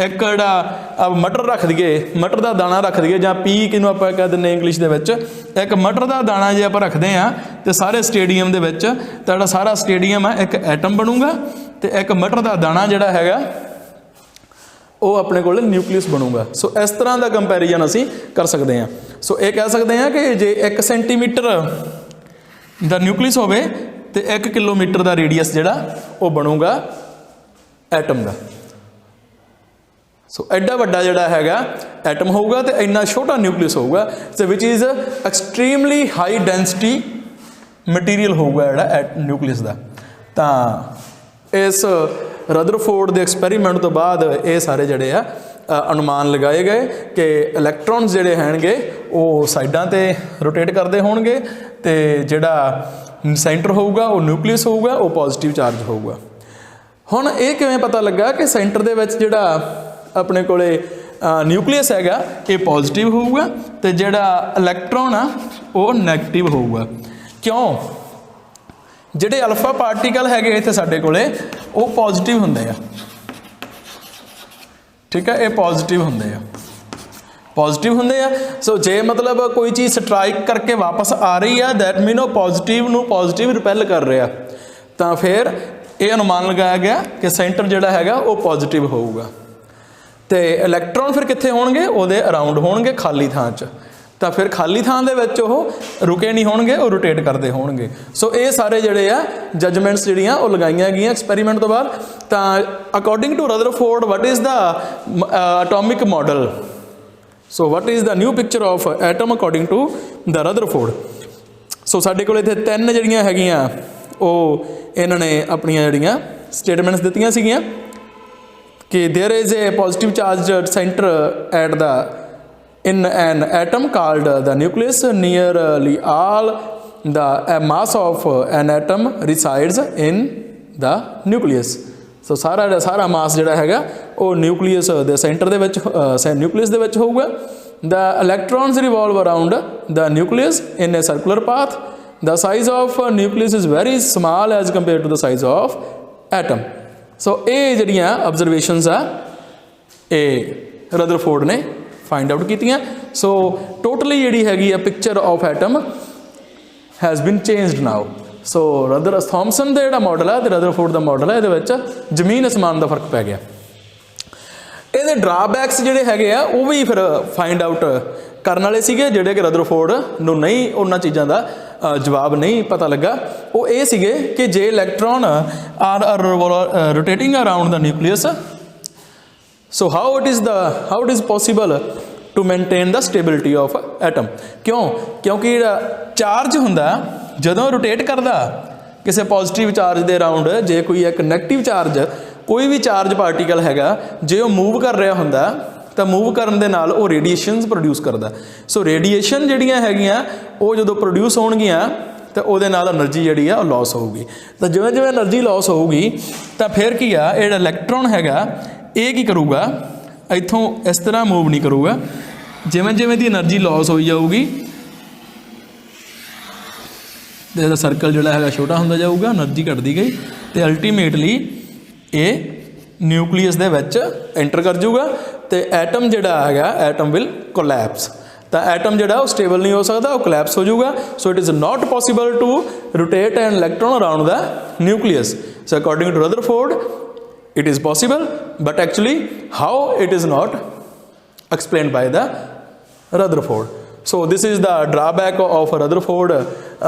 ਇੱਕ ਜਿਹੜਾ ਮਟਰ ਰੱਖ ਦਈਏ, ਮਟਰ ਦਾ ਦਾਣਾ ਰੱਖ ਦਈਏ, ਜਾਂ ਪੀ ਕਿਹਨੂੰ ਆਪਾਂ ਕਹਿ ਦਿੰਦੇ ਇੰਗਲਿਸ਼ ਦੇ ਵਿੱਚ, ਇੱਕ ਮਟਰ ਦਾ ਦਾਣਾ ਜੇ ਆਪਾਂ ਰੱਖਦੇ ਹਾਂ ਤੇ ਸਾਰੇ ਸਟੇਡੀਅਮ ਦੇ ਵਿੱਚ ਤਾਂ ਜਿਹੜਾ ਸਾਰਾ ਸਟੇਡੀਅਮ ਆ ਇੱਕ ਐਟਮ ਬਣੂਗਾ, ਤੇ ਇੱਕ ਮਟਰ ਦਾ ਦਾਣਾ ਜਿਹੜਾ ਹੈਗਾ ਉਹ ਆਪਣੇ ਕੋਲ ਨਿਊਕਲੀਅਸ ਬਣੂਗਾ। ਸੋ ਇਸ ਤਰ੍ਹਾਂ ਦਾ ਕੰਪੈਰੀਜ਼ਨ ਅਸੀਂ ਕਰ ਸਕਦੇ ਹਾਂ। ਸੋ ਇਹ ਕਹਿ ਸਕਦੇ ਹਾਂ ਕਿ ਜੇ 1 ਸੈਂਟੀਮੀਟਰ ਦਾ ਨਿਊਕਲੀਅਸ ਹੋਵੇ ਤੇ 1 ਕਿਲੋਮੀਟਰ ਦਾ ਰੇਡੀਅਸ ਜਿਹੜਾ ਉਹ ਬਣੂਗਾ ਐਟਮ ਦਾ। ਸੋ ਐਡਾ ਵੱਡਾ ਜਿਹੜਾ ਹੈਗਾ ਐਟਮ ਹੋਊਗਾ ਤੇ ਇੰਨਾ ਛੋਟਾ ਨਿਊਕਲੀਅਸ ਹੋਊਗਾ, ਤੇ which is extremely high density material ਹੋਊਗਾ ਜਿਹੜਾ ਨਿਊਕਲੀਅਸ ਦਾ। ਤਾਂ ਇਸ ਰਦਰਫੋਰਡ ਦੇ ਐਕਸਪੈਰੀਮੈਂਟ ਤੋਂ ਬਾਅਦ ਇਹ ਸਾਰੇ ਜਿਹੜੇ ਆ ਅਨੁਮਾਨ ਲਗਾਏ ਗਏ ਕਿ ਇਲੈਕਟ੍ਰੋਨਸ ਜਿਹੜੇ ਹੈਣਗੇ ਉਹ ਸਾਈਡਾਂ 'ਤੇ ਰੋਟੇਟ ਕਰਦੇ ਹੋਣਗੇ, ਤੇ ਜਿਹੜਾ ਸੈਂਟਰ ਹੋਊਗਾ ਉਹ ਨਿਊਕਲੀਅਸ ਹੋਊਗਾ, ਉਹ ਪੋਜ਼ਿਟਿਵ ਚਾਰਜ ਹੋਊਗਾ। ਹੁਣ ਇਹ ਕਿਵੇਂ ਪਤਾ ਲੱਗਾ ਕਿ ਸੈਂਟਰ ਦੇ ਵਿੱਚ ਜਿਹੜਾ ਆਪਣੇ ਕੋਲੇ ਨਿਊਕਲੀਅਸ ਹੈਗਾ ਇਹ ਪੋਜ਼ਿਟਿਵ ਹੋਊਗਾ, ਤੇ ਜਿਹੜਾ ਇਲੈਕਟ੍ਰੋਨ ਆ ਉਹ ਨੈਗੇਟਿਵ ਹੋਊਗਾ? ਕਿਉਂ? ਜਿਹੜੇ ਅਲਫਾ ਪਾਰਟੀਕਲ ਹੈਗੇ ਇੱਥੇ ਸਾਡੇ ਕੋਲੇ ਉਹ ਪੋਜ਼ਿਟਿਵ ਹੁੰਦੇ ਆ, ਠੀਕ ਹੈ, ਇਹ ਪੋਜ਼ਿਟਿਵ ਹੁੰਦੇ ਆ, ਪੋਜ਼ਿਟਿਵ ਹੁੰਦੇ ਆ। ਸੋ ਜੇ ਮਤਲਬ ਕੋਈ ਚੀਜ਼ ਸਟਰਾਈਕ ਕਰਕੇ ਵਾਪਸ ਆ ਰਹੀ ਆ, ਦੈਟ ਮੀਨ ਉਹ ਪੋਜ਼ਿਟਿਵ ਨੂੰ ਪੋਜ਼ਿਟਿਵ ਰਿਪੈਲ ਕਰ ਰਿਹਾ। ਤਾਂ ਫਿਰ ਇਹ ਅਨੁਮਾਨ ਲਗਾਇਆ ਗਿਆ ਕਿ ਸੈਂਟਰ ਜਿਹੜਾ ਹੈਗਾ ਉਹ ਪੋਜ਼ਿਟਿਵ ਹੋਊਗਾ, ਤੇ ਇਲੈਕਟ੍ਰੋਨ ਫਿਰ ਕਿੱਥੇ ਹੋਣਗੇ? ਉਹਦੇ ਅਰਾਊਂਡ ਹੋਣਗੇ, ਖਾਲੀ ਥਾਂ 'ਚ। ਤਾਂ ਫਿਰ ਖਾਲੀ ਥਾਂ ਦੇ ਵਿੱਚ ਉਹ ਰੁਕੇ ਨਹੀਂ ਹੋਣਗੇ, ਉਹ ਰੋਟੇਟ ਕਰਦੇ ਹੋਣਗੇ। ਸੋ ਇਹ ਸਾਰੇ ਜਿਹੜੇ ਆ ਜਜਮੈਂਟਸ ਜਿਹੜੀਆਂ ਉਹ ਲਗਾਈਆਂ ਗਈਆਂ ਐਕਸਪੈਰੀਮੈਂਟ ਤੋਂ ਬਾਅਦ। ਤਾਂ according to Rutherford, what is the atomic model? So what is the new picture of atom according to the Rutherford? So ਸਾਡੇ ਕੋਲ ਇੱਥੇ 3 ਜਿਹੜੀਆਂ ਹੈਗੀਆਂ ਉਹ ਇਹਨਾਂ ਨੇ ਆਪਣੀਆਂ ਜਿਹੜੀਆਂ ਸਟੇਟਮੈਂਟਸ ਦਿੱਤੀਆਂ ਸੀਗੀਆਂ ਕਿ there is a positive charged center at the in an atom called the nucleus. Nearly all the mass of an atom resides in the nucleus. ਸੋ ਸਾਰਾ ਮਾਸ ਜਿਹੜਾ ਹੈਗਾ ਉਹ ਨਿਊਕਲੀਅਸ ਦੇ ਸੈਂਟਰ ਦੇ ਵਿੱਚ, ਨਿਊਕਲੀਅਸ ਦੇ ਵਿੱਚ ਹੋਊਗਾ। The electrons revolve around the nucleus in a circular path. The size of nucleus is very small as compared to the size of atom. ਸੋ ਇਹ ਜਿਹੜੀਆਂ ਅਬਜ਼ਰਵੇਸ਼ਨਸ ਆ ਇਹ ਰਦਰਫੋਰਡ ਨੇ ਫਾਈਂਡ ਆਊਟ ਕੀਤੀਆਂ। ਸੋ ਟੋਟਲੀ ਜਿਹੜੀ ਹੈਗੀ ਆ picture of atom has been changed now. So Thomson ਦਾ ਜਿਹੜਾ ਮਾਡਲ ਆ ਤੇ ਰਦਰਫੋਰਡ ਦਾ ਮਾਡਲ ਆ, ਇਹਦੇ ਵਿੱਚ ਜ਼ਮੀਨ ਅਸਮਾਨ ਦਾ ਫਰਕ ਪੈ ਗਿਆ। ਇਹਦੇ ਡਰਾਬੈਕਸ ਜਿਹੜੇ ਹੈਗੇ ਆ ਉਹ ਵੀ ਫਿਰ ਫਾਈਂਡ ਆਊਟ ਕਰਨ ਵਾਲੇ ਸੀਗੇ, ਜਿਹੜੇ ਕਿ ਰਦਰਫੋਰਡ ਨੂੰ ਨਹੀਂ ਉਹਨਾਂ ਚੀਜ਼ਾਂ ਦਾ ਜਵਾਬ ਨਹੀਂ ਪਤਾ ਲੱਗਾ। ਉਹ ਇਹ ਸੀਗੇ ਕਿ ਜੇ electron are rotating around the nucleus, so how it is possible to maintain the stability of atom? ਕਿਉਂਕਿ ਜਿਹੜਾ ਚਾਰਜ ਹੁੰਦਾ ਜਦੋਂ ਰੋਟੇਟ ਕਰਦਾ ਕਿਸੇ ਪੋਜ਼ਿਟਿਵ ਚਾਰਜ ਦੇ ਅਰਾਊਂਡ, ਜੇ ਕੋਈ ਇੱਕ ਨੈਗੇਟਿਵ ਚਾਰਜ, ਕੋਈ ਵੀ ਚਾਰਜ ਪਾਰਟੀਕਲ ਹੈਗਾ, ਜੇ ਉਹ ਮੂਵ ਕਰ ਰਿਹਾ ਹੁੰਦਾ ਤਾਂ ਮੂਵ ਕਰਨ ਦੇ ਨਾਲ ਉਹ ਰੇਡੀਏਸ਼ਨਸ ਪ੍ਰੋਡਿਊਸ ਕਰਦਾ। ਸੋ ਰੇਡੀਏਸ਼ਨ ਜਿਹੜੀਆਂ ਹੈਗੀਆਂ ਉਹ ਜਦੋਂ ਪ੍ਰੋਡਿਊਸ ਹੋਣਗੀਆਂ ਤਾਂ ਉਹਦੇ ਨਾਲ એનર્ਜੀ ਜਿਹੜੀ ਆ ਉਹ ਲਾਸ ਹੋਊਗੀ। ਤਾਂ ਜਿਵੇਂ ਜਿਵੇਂ એનર્ਜੀ ਲਾਸ ਹੋਊਗੀ ਤਾਂ ਫਿਰ ਕੀ ਆ, ਇਹ ਜਿਹੜਾ ਇਲੈਕਟ੍ਰੋਨ ਹੈਗਾ ਇਹ ਕੀ ਕਰੂਗਾ, ਇੱਥੋਂ ਇਸ ਤਰ੍ਹਾਂ ਮੂਵ ਨਹੀਂ ਕਰੂਗਾ। ਜਿਵੇਂ ਜਿਵੇਂ ਦੀ એનર્ਜੀ ਲਾਸ ਹੋਈ ਜਾਊਗੀ ਤੇ ਇਹਦਾ ਸਰਕਲ ਜਿਹੜਾ ਹੈਗਾ ਛੋਟਾ ਹੁੰਦਾ ਜਾਊਗਾ, એનર્ਜੀ ਘਟਦੀ ਗਈ ਤੇ ਅਲਟੀਮੇਟਲੀ ਇਹ ਨਿਊਕਲੀਅਸ ਦੇ ਵਿੱਚ ਐਂਟਰ ਕਰ ਜਾਊਗਾ ਤੇ ਐਟਮ ਜਿਹੜਾ ਹੈਗਾ ਐਟਮ ਵਿਲ ਕੋਲੈਪਸ। ਤਾਂ ਐਟਮ ਜਿਹੜਾ ਉਹ ਸਟੇਬਲ ਨਹੀਂ ਹੋ ਸਕਦਾ, ਉਹ ਕੋਲੈਪਸ ਹੋ ਜਾਊਗਾ। So it is not possible to rotate an electron around the nucleus. So according to Rutherford it is possible, but actually how it is not explained by the Rutherford. So this is the drawback of Rutherford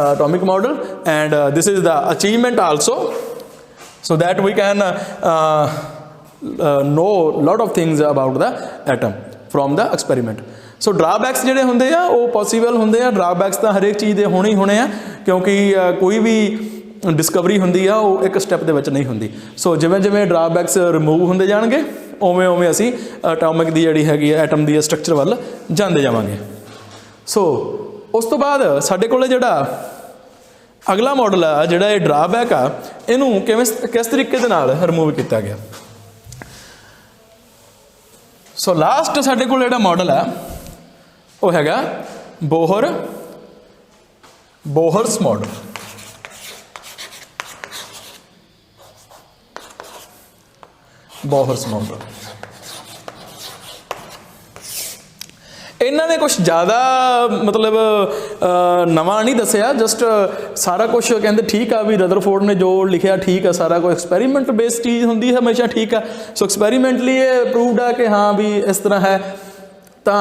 atomic model, and this is the achievement also, so that we can know lot of things about the atom from the experiment. So drawbacks ਜਿਹੜੇ ਹੁੰਦੇ ਆ ਉਹ possible ਹੁੰਦੇ ਆ। drawbacks ਤਾਂ ਹਰੇਕ ਚੀਜ਼ ਦੇ ਹੋਣੇ ਹੀ ਹੋਣੇ ਆ, ਕਿਉਂਕਿ ਕੋਈ ਵੀ ਡਿਸਕਵਰੀ ਹੁੰਦੀ ਆ ਉਹ ਇੱਕ ਸਟੈਪ ਦੇ ਵਿੱਚ ਨਹੀਂ ਹੁੰਦੀ। ਸੋ ਜਿਵੇਂ ਜਿਵੇਂ ਡਰਾਬੈਕਸ ਰਿਮੂਵ ਹੁੰਦੇ ਜਾਣਗੇ ਉਵੇਂ ਉਵੇਂ ਅਸੀਂ ਐਟੋਮਿਕ ਦੀ ਜਿਹੜੀ ਹੈਗੀ ਆ ਐਟਮ ਦੀ ਸਟਰਕਚਰ ਵੱਲ ਜਾਂਦੇ ਜਾਵਾਂਗੇ। ਸੋ ਉਸ ਤੋਂ ਬਾਅਦ ਸਾਡੇ ਕੋਲ ਜਿਹੜਾ ਅਗਲਾ ਮਾਡਲ ਆ, ਜਿਹੜਾ ਇਹ ਡਰਾਬੈਕ ਆ, ਇਹਨੂੰ ਕਿਸ ਤਰੀਕੇ ਦੇ ਨਾਲ ਰਿਮੂਵ ਕੀਤਾ ਗਿਆ। ਸੋ ਲਾਸਟ ਸਾਡੇ ਕੋਲ ਜਿਹੜਾ ਮਾਡਲ ਆ ਉਹ ਹੈਗਾ ਬੋਹਰਸ ਮਾਡਲ। ਬੋਹਰਸ ਮਾਡਲ ਇਹਨਾਂ ਨੇ ਕੁਛ ਜ਼ਿਆਦਾ ਮਤਲਬ ਨਵਾਂ ਨਹੀਂ ਦੱਸਿਆ, ਜਸਟ ਸਾਰਾ ਕੁਛ ਕਹਿੰਦੇ ਠੀਕ ਆ ਵੀ ਰਦਰਫੋਰਡ ਨੇ ਜੋ ਲਿਖਿਆ ਠੀਕ ਆ, ਸਾਰਾ ਕੁਝ ਐਕਸਪੈਰੀਮੈਂਟ ਬੇਸਡ ਚੀਜ਼ ਹੁੰਦੀ ਹੈ ਹਮੇਸ਼ਾ, ਠੀਕ ਆ। ਸੋ ਐਕਸਪੈਰੀਮੈਂਟਲੀ ਇਹ ਪ੍ਰੂਵਡ ਆ ਕਿ ਹਾਂ ਵੀ ਇਸ ਤਰ੍ਹਾਂ ਹੈ। ਤਾਂ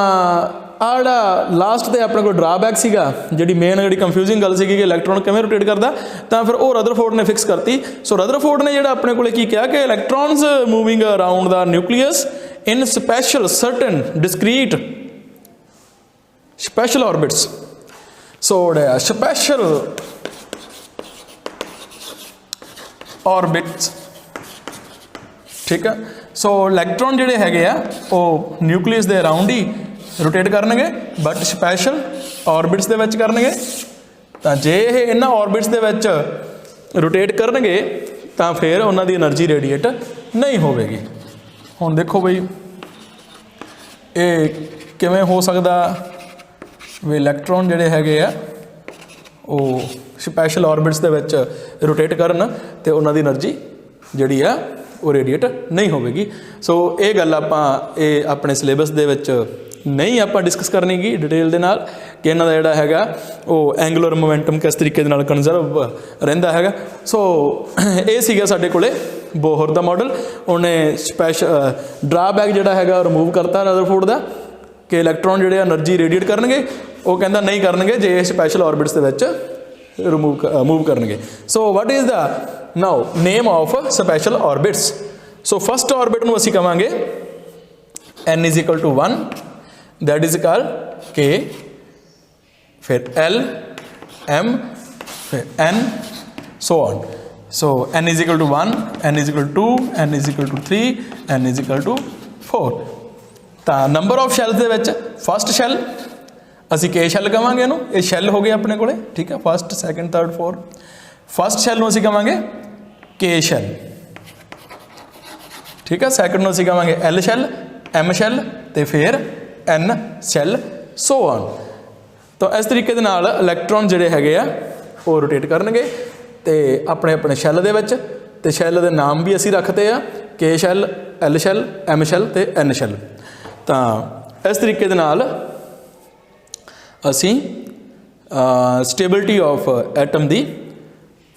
ਆਹ ਜਿਹੜਾ ਲਾਸਟ 'ਤੇ ਆਪਣੇ ਕੋਲ ਡਰਾਬੈਕ ਸੀਗਾ, ਜਿਹੜੀ ਮੇਨ ਜਿਹੜੀ ਕਨਫਿਊਜ਼ਿੰਗ ਗੱਲ ਸੀਗੀ ਕਿ ਇਲੈਕਟ੍ਰੋਨ ਕਿਵੇਂ ਰੋਟੇਟ ਕਰਦਾ, ਤਾਂ ਫਿਰ ਉਹ ਰਦਰਫੋਰਡ ਨੇ ਫਿਕਸ ਕਰਤੀ। ਸੋ ਰਦਰਫੋਰਡ ਨੇ ਜਿਹੜਾ ਆਪਣੇ ਕੋਲ ਕੀ ਕਿਹਾ ਕਿ electrons moving around the nucleus in special certain discrete special orbits. So special orbits, ठीक है। सो इलैक्ट्रॉन ਜਿਹੜੇ ਹੈਗੇ ਆ ਉਹ ਨਿਊਕਲੀਅਸ ਦੇ ਅਰਾਊਂਡ ਹੀ ਰੋਟੇਟ ਕਰਨਗੇ, ਬਟ ਸਪੈਸ਼ਲ ਆਰਬਿਟਸ ਦੇ ਵਿੱਚ ਕਰਨਗੇ। ਤਾਂ ਜੇ ਇਹ ਇਹਨਾਂ ਆਰਬਿਟਸ ਦੇ ਵਿੱਚ ਰੋਟੇਟ ਕਰਨਗੇ ਤਾਂ ਫਿਰ ਉਹਨਾਂ ਦੀ એનર્ਜੀ ਰੇਡੀਏਟ ਨਹੀਂ ਹੋਵੇਗੀ। ਹੁਣ ਦੇਖੋ ਬਈ ਇਹ ਕਿਵੇਂ ਹੋ ਸਕਦਾ ਵੀ ਇਲੈਕਟ੍ਰੋਨ ਜਿਹੜੇ ਹੈਗੇ ਆ ਉਹ ਸਪੈਸ਼ਲ ਆਰਬਿਟਸ ਦੇ ਵਿੱਚ ਰੋਟੇਟ ਕਰਨ ਅਤੇ ਉਹਨਾਂ ਦੀ એનર્ਜੀ ਜਿਹੜੀ ਆ ਉਹ ਰੇਡੀਏਟ ਨਹੀਂ ਹੋਵੇਗੀ। ਸੋ ਇਹ ਗੱਲ ਆਪਾਂ ਇਹ ਆਪਣੇ ਸਿਲੇਬਸ ਦੇ ਵਿੱਚ ਨਹੀਂ ਆਪਾਂ ਡਿਸਕਸ ਕਰਨੀ ਗੀ ਡਿਟੇਲ ਦੇ ਨਾਲ ਕਿ ਇਹਨਾਂ ਦਾ ਜਿਹੜਾ ਹੈਗਾ ਉਹ ਐਂਗੂਲਰ ਮੋਮੈਂਟਮ ਕਿਸ ਤਰੀਕੇ ਦੇ ਨਾਲ ਕੰਜ਼ਰਵ ਰਹਿੰਦਾ ਹੈਗਾ। ਸੋ ਇਹ ਸੀਗਾ ਸਾਡੇ ਕੋਲੇ ਬੋਹਰ ਦਾ ਮਾਡਲ। ਉਹਨੇ ਸਪੈਸ਼ਲ ਡਰਾਬੈਕ ਜਿਹੜਾ ਹੈਗਾ ਰਿਮੂਵ ਕਰਤਾ ਰਦਰਫੋਰਡ ਦਾ ਕਿ ਇਲੈਕਟ੍ਰੋਨ ਜਿਹੜੇ એનર્ਜੀ ਰੇਡੀਏਟ ਕਰਨਗੇ, ਉਹ ਕਹਿੰਦਾ ਨਹੀਂ ਕਰਨਗੇ ਜੇ ਇਹ ਸਪੈਸ਼ਲ ਆਰਬਿਟਸ ਦੇ ਵਿੱਚ ਮੂਵ ਕਰਨਗੇ। So what is the now name of special orbits. So first orbit ਨੂੰ ਅਸੀਂ ਕਹਾਂਗੇ n is equal to 1, that is called k, फिर l m फिर n so on. So n is equal to 1, n is equal to 2, n is equal to 3, n is equal to 4। ਤਾਂ number of shells ਦੇ ਵਿੱਚ first shell ਅਸੀਂ ਕੇ shell ਕਹਾਂਗੇ ਇਹਨੂੰ, ਇਹ shell ਹੋ ਗਏ ਆਪਣੇ ਕੋਲੇ, ਠੀਕ ਹੈ। First, second, third, fourth. First shell ਨੂੰ ਅਸੀਂ ਕਹਾਂਗੇ ਕੇ ਸ਼ੈਲ, ਠੀਕ ਹੈ। ਸੈਕਿੰਡ ਨੂੰ ਅਸੀਂ ਕਹਾਂਗੇ ਐਲ ਸ਼ੈਲ, ਐਮ ਸ਼ੈਲ ਅਤੇ ਫਿਰ ਐਨ ਸ਼ੈਲ, ਸੋ ਔਨ। ਤਾਂ ਇਸ ਤਰੀਕੇ ਦੇ ਨਾਲ ਇਲੈਕਟ੍ਰੋਨ ਜਿਹੜੇ ਹੈਗੇ ਆ ਉਹ ਰੋਟੇਟ ਕਰਨਗੇ ਅਤੇ ਆਪਣੇ ਆਪਣੇ ਸ਼ੈਲ ਦੇ ਵਿੱਚ, ਅਤੇ ਸ਼ੈਲ ਦੇ ਨਾਮ ਵੀ ਅਸੀਂ ਰੱਖਦੇ ਆ K shell, L shell, M shell ਅਤੇ ਐਨ ਸ਼ੈਲ। ਤਾਂ ਇਸ ਤਰੀਕੇ ਦੇ ਨਾਲ ਅਸੀਂ ਸਟੇਬਿਲਿਟੀ ਆਫ ਐਟਮ ਦੀ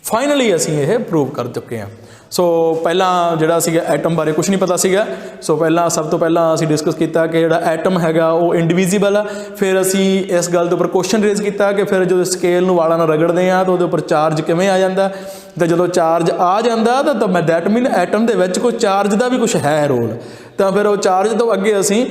ਫਾਈਨਲੀ ਅਸੀਂ ਇਹ ਪ੍ਰੂਵ ਕਰ ਚੁੱਕੇ ਹਾਂ। ਸੋ ਪਹਿਲਾਂ ਜਿਹੜਾ ਸੀਗਾ ਐਟਮ ਬਾਰੇ ਕੁਛ ਨਹੀਂ ਪਤਾ ਸੀਗਾ। ਸੋ ਸਭ ਤੋਂ ਪਹਿਲਾਂ ਅਸੀਂ ਡਿਸਕਸ ਕੀਤਾ ਕਿ ਜਿਹੜਾ ਐਟਮ ਹੈਗਾ ਉਹ ਇੰਡੀਵਿਜ਼ੀਬਲ ਆ। ਫਿਰ ਅਸੀਂ ਇਸ ਗੱਲ ਦੇ ਉੱਪਰ ਕੁਐਸਚਨ ਰੇਜ਼ ਕੀਤਾ ਕਿ ਫਿਰ ਜਦੋਂ ਸਕੇਲ ਨੂੰ ਵਾਲਾਂ ਨਾਲ ਰਗੜਦੇ ਹਾਂ ਤਾਂ ਉਹਦੇ ਉੱਪਰ ਚਾਰਜ ਕਿਵੇਂ ਆ ਜਾਂਦਾ, ਅਤੇ ਜਦੋਂ ਚਾਰਜ ਆ ਜਾਂਦਾ ਤਾਂ ਦੈਟ ਮੀਨ ਐਟਮ ਦੇ ਵਿੱਚ ਕੋਈ ਚਾਰਜ ਦਾ ਵੀ ਕੁਛ ਹੈ ਰੋਲ। ਤਾਂ ਫਿਰ ਉਹ ਚਾਰਜ ਤੋਂ ਅੱਗੇ ਅਸੀਂ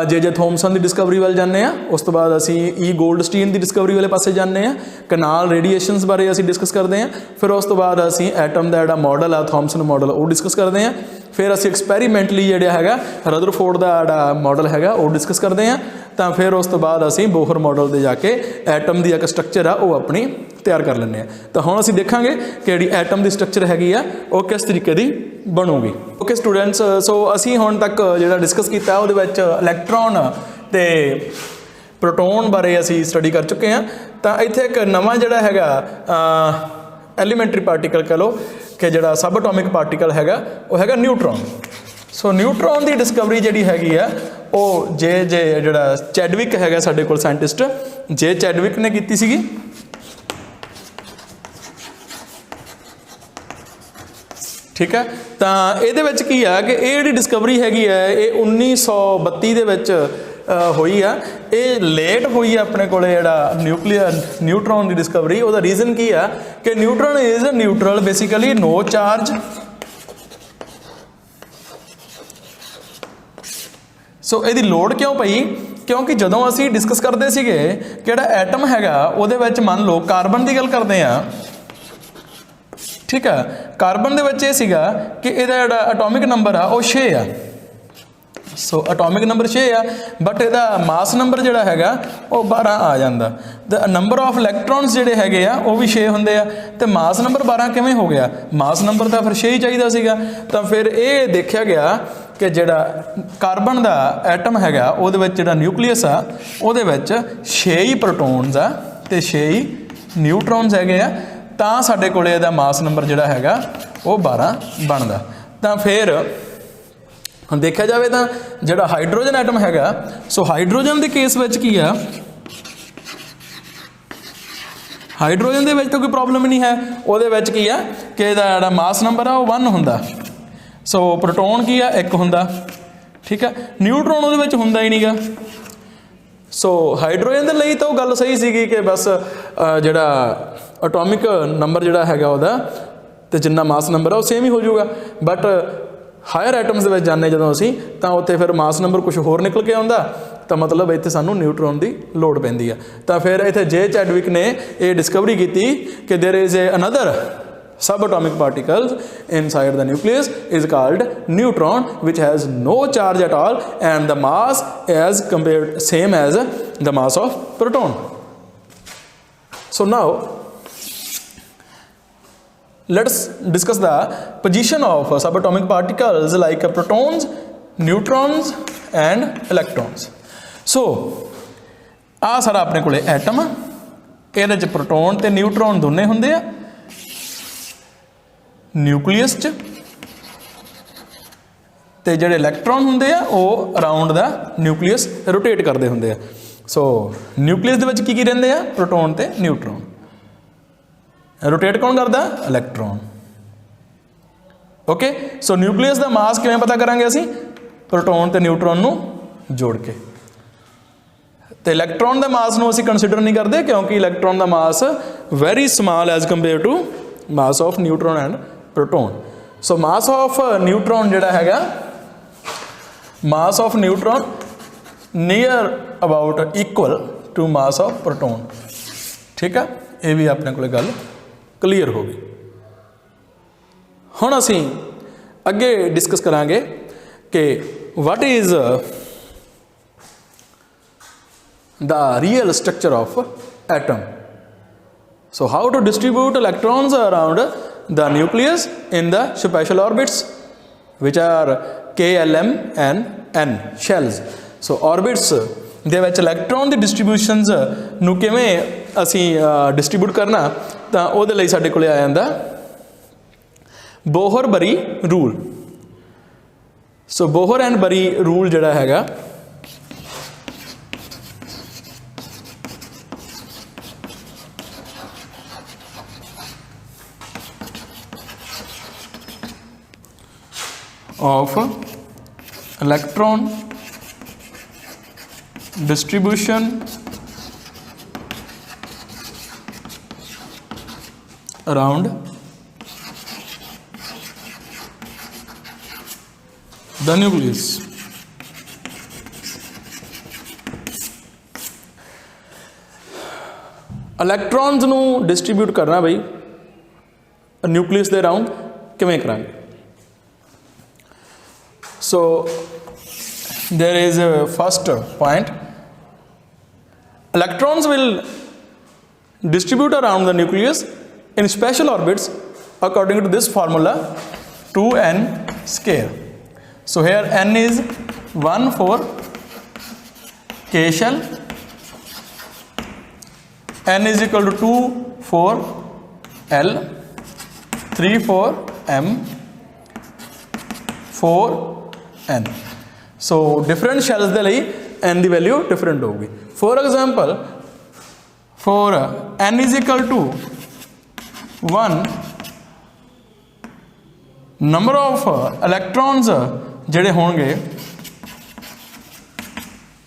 ਜੇ ਥੋਮਸਨ ਦੀ ਡਿਸਕਵਰੀ ਵੱਲ ਜਾਂਦੇ ਹਾਂ, ਉਸ ਤੋਂ ਬਾਅਦ ਅਸੀਂ ਗੋਲਡਸਟੀਨ ਦੀ ਡਿਸਕਵਰੀ ਵਾਲੇ ਪਾਸੇ ਜਾਂਦੇ ਹਾਂ, ਕਨਾਲ ਰੇਡੀਏਸ਼ਨਸ ਬਾਰੇ ਅਸੀਂ ਡਿਸਕਸ ਕਰਦੇ ਹਾਂ। ਫਿਰ ਉਸ ਤੋਂ ਬਾਅਦ ਅਸੀਂ ਐਟਮ ਦਾ ਜਿਹੜਾ ਮਾਡਲ ਆ ਥੋਮਸਨ ਮਾਡਲ ਉਹ ਡਿਸਕਸ ਕਰਦੇ ਹਾਂ। ਫਿਰ ਅਸੀਂ ਐਕਸਪੈਰੀਮੈਂਟਲੀ ਜਿਹੜਾ ਹੈਗਾ ਰਦਰਫੋਰਡ ਦਾ ਜਿਹੜਾ ਮਾਡਲ ਹੈਗਾ ਉਹ ਡਿਸਕਸ ਕਰਦੇ ਹਾਂ। ਤਾਂ ਫਿਰ ਉਸ ਤੋਂ ਬਾਅਦ ਅਸੀਂ ਬੋਹਰ ਮਾਡਲ 'ਤੇ ਜਾ ਕੇ ਐਟਮ ਦੀ ਇੱਕ ਸਟਰਕਚਰ ਆ ਉਹ ਆਪਣੀ ਤਿਆਰ ਕਰ ਲੈਂਦੇ ਹਾਂ। ਤਾਂ ਹੁਣ ਅਸੀਂ ਦੇਖਾਂਗੇ ਕਿ ਜਿਹੜੀ ਐਟਮ ਦੀ ਸਟਰਕਚਰ ਹੈਗੀ ਆ ਉਹ ਕਿਸ ਤਰੀਕੇ ਦੀ ਬਣੂਗੀ। ਓਕੇ ਸਟੂਡੈਂਟਸ, ਸੋ ਅਸੀਂ ਹੁਣ ਤੱਕ ਜਿਹੜਾ ਡਿਸਕਸ ਕੀਤਾ ਉਹਦੇ ਵਿੱਚ ਇਲੈਕਟ੍ਰੋਨ ਅਤੇ प्रोटोन बारे असी स्टडी कर चुके हैं। तो इत्थे एक नवा जिहड़ा हैगा एलीमेंटरी पार्टिकल कह लो कि जिहड़ा सब एटॉमिक पार्टिकल हैगा वो हैगा न्यूट्रॉन। सो न्यूट्रॉन की डिस्कवरी जिहड़ी हैगी है वो जे जिहड़ा चैडविक हैगा साडे कोल साइंटिस्ट जे चैडविक ने कीती सीगी। ठीक है, तो ये की है कि ये डिस्कवरी हैगी है ये 1932 दे विच हुई है। ये लेट हुई है अपने को न्यूट्रॉन की डिस्कवरी। उसका रीजन की है कि neutron is neutral, basically no charge. So इसकी लोड़ क्यों पई, क्योंकि जदों असी डिस्कस करते सीगे कि जिहड़ा एटम हैगा उहदे विच मान लो कार्बन की गल करते हैं। ठीक है, कार्बन दे विच ये सीगा कि इहदा जिहड़ा एटॉमिक नंबर आ वो 6 आ। सो एटॉमिक नंबर 6 आ, बट इहदा मास नंबर जिहड़ा हैगा वो 12 आ जांदा। द नंबर ऑफ इलैक्ट्रॉन्स जिहड़े हैगे आ वो भी 6 हुंदे आ, ते मास नंबर 12 किवें हो गया? मास नंबर तो फिर 6 ही चाहिदा सीगा। तो फिर ये देखा गया कि जिहड़ा कार्बन दा एटम हैगा उहदे विच जिहड़ा न्यूक्लियस आ उहदे विच 6 ही प्रोटोन्स आ ते 6 ही न्यूट्रॉन्स हैगे आ, तां साडे कोले इहदा मास नंबर जिहड़ा हैगा वो 12 बनदा। तां फिर हम देखा जाए तो जिहड़ा हाइड्रोजन एटम हैगा, सो हाइड्रोजन के केस विच की आ, हाइड्रोजन दे विच तो कोई प्रॉब्लम नहीं है। उहदे विच की आ कि इहदा जिहड़ा मास नंबर आ वो 1 हुंदा। सो प्रोटोन की आ 1 हुंदा। ठीक है, न्यूट्रॉन उहदे विच हुंदा ही नहीं गा। सो हाइड्रोजन दे लई तो गल सही सीगी कि बस जिहड़ा एटॉमिक नंबर जिहड़ा हैगा उहदा ते जिन्ना मास नंबर आ वो सेम ही हो जाऊगा। बट हायर एटम्स दे जाने जदों असी तां उत्थे फिर मास नंबर कुछ होर निकल के आउंदा, तो मतलब इत्थे सानू न्यूट्रॉन की लोड़ पैंदी है। तो फिर इत्थे जे चैडविक ने ये डिस्कवरी की कि there is a another subatomic particles inside the nucleus is called neutron which has no charge at all and the mass as compared same as the mass of proton. So now let's discuss the position of subatomic particles like protons, neutrons and electrons. So आ सारा अपने कोले atom, इहदे च proton ते neutron दोने हुंदे आ nucleus च, ते जिहड़े इलैक्ट्रॉन हुंदे आ वो अराउंड द न्यूक्लियस रोटेट करदे हुंदे आ। सो न्यूक्लियस दे विच की रहिंदे आ? प्रोटोन ते न्यूट्रॉन। रोटेट कौन करता? इलैक्ट्रॉन। ओके, सो न्यूक्लियस का मास किवें पता करांगे असी? प्रोटोन ते न्यूट्रॉन नू जोड़ के। तो इलैक्ट्रॉन का मास नू असी कंसीडर नहीं करते क्योंकि इलैक्ट्रॉन का mass very small as compare to mass of neutron and proton. So mass of neutron जिहड़ा हैगा, mass of neutron near about equal to mass of proton. ठीक है, ये भी अपने को गल क्लीयर हो गई। हुण असी अगे डिस्कस करांगे कि what is the real structure of atom. So how to distribute electrons around the nucleus in the special orbits which are KLM and N shells. So orbits दे विच इलैक्ट्रॉन की डिस्ट्रीब्यूशनस नूं किवें असी डिस्ट्रीब्यूट करना, तो उहदे लई साडे कोले आ जांदा बोहर बरी रूल। सो बोहर एंड बरी रूल जिहड़ा हैगा of electron distribution around the nucleus. इलैक्ट्रॉन्स नू डिस्ट्रीब्यूट करना बई न्यूक्लियस के अराउंड किवें करांगे? सो there is a first point. Electrons will distribute around the nucleus in special orbits according to this formula 2n square. So here n is 1 for K shell n is equal to 2 for L, 3 for M, 4 N। So different shells के लिए n की value different होगी। For example for n is equal to 1 number of electrons जिहड़े होणगे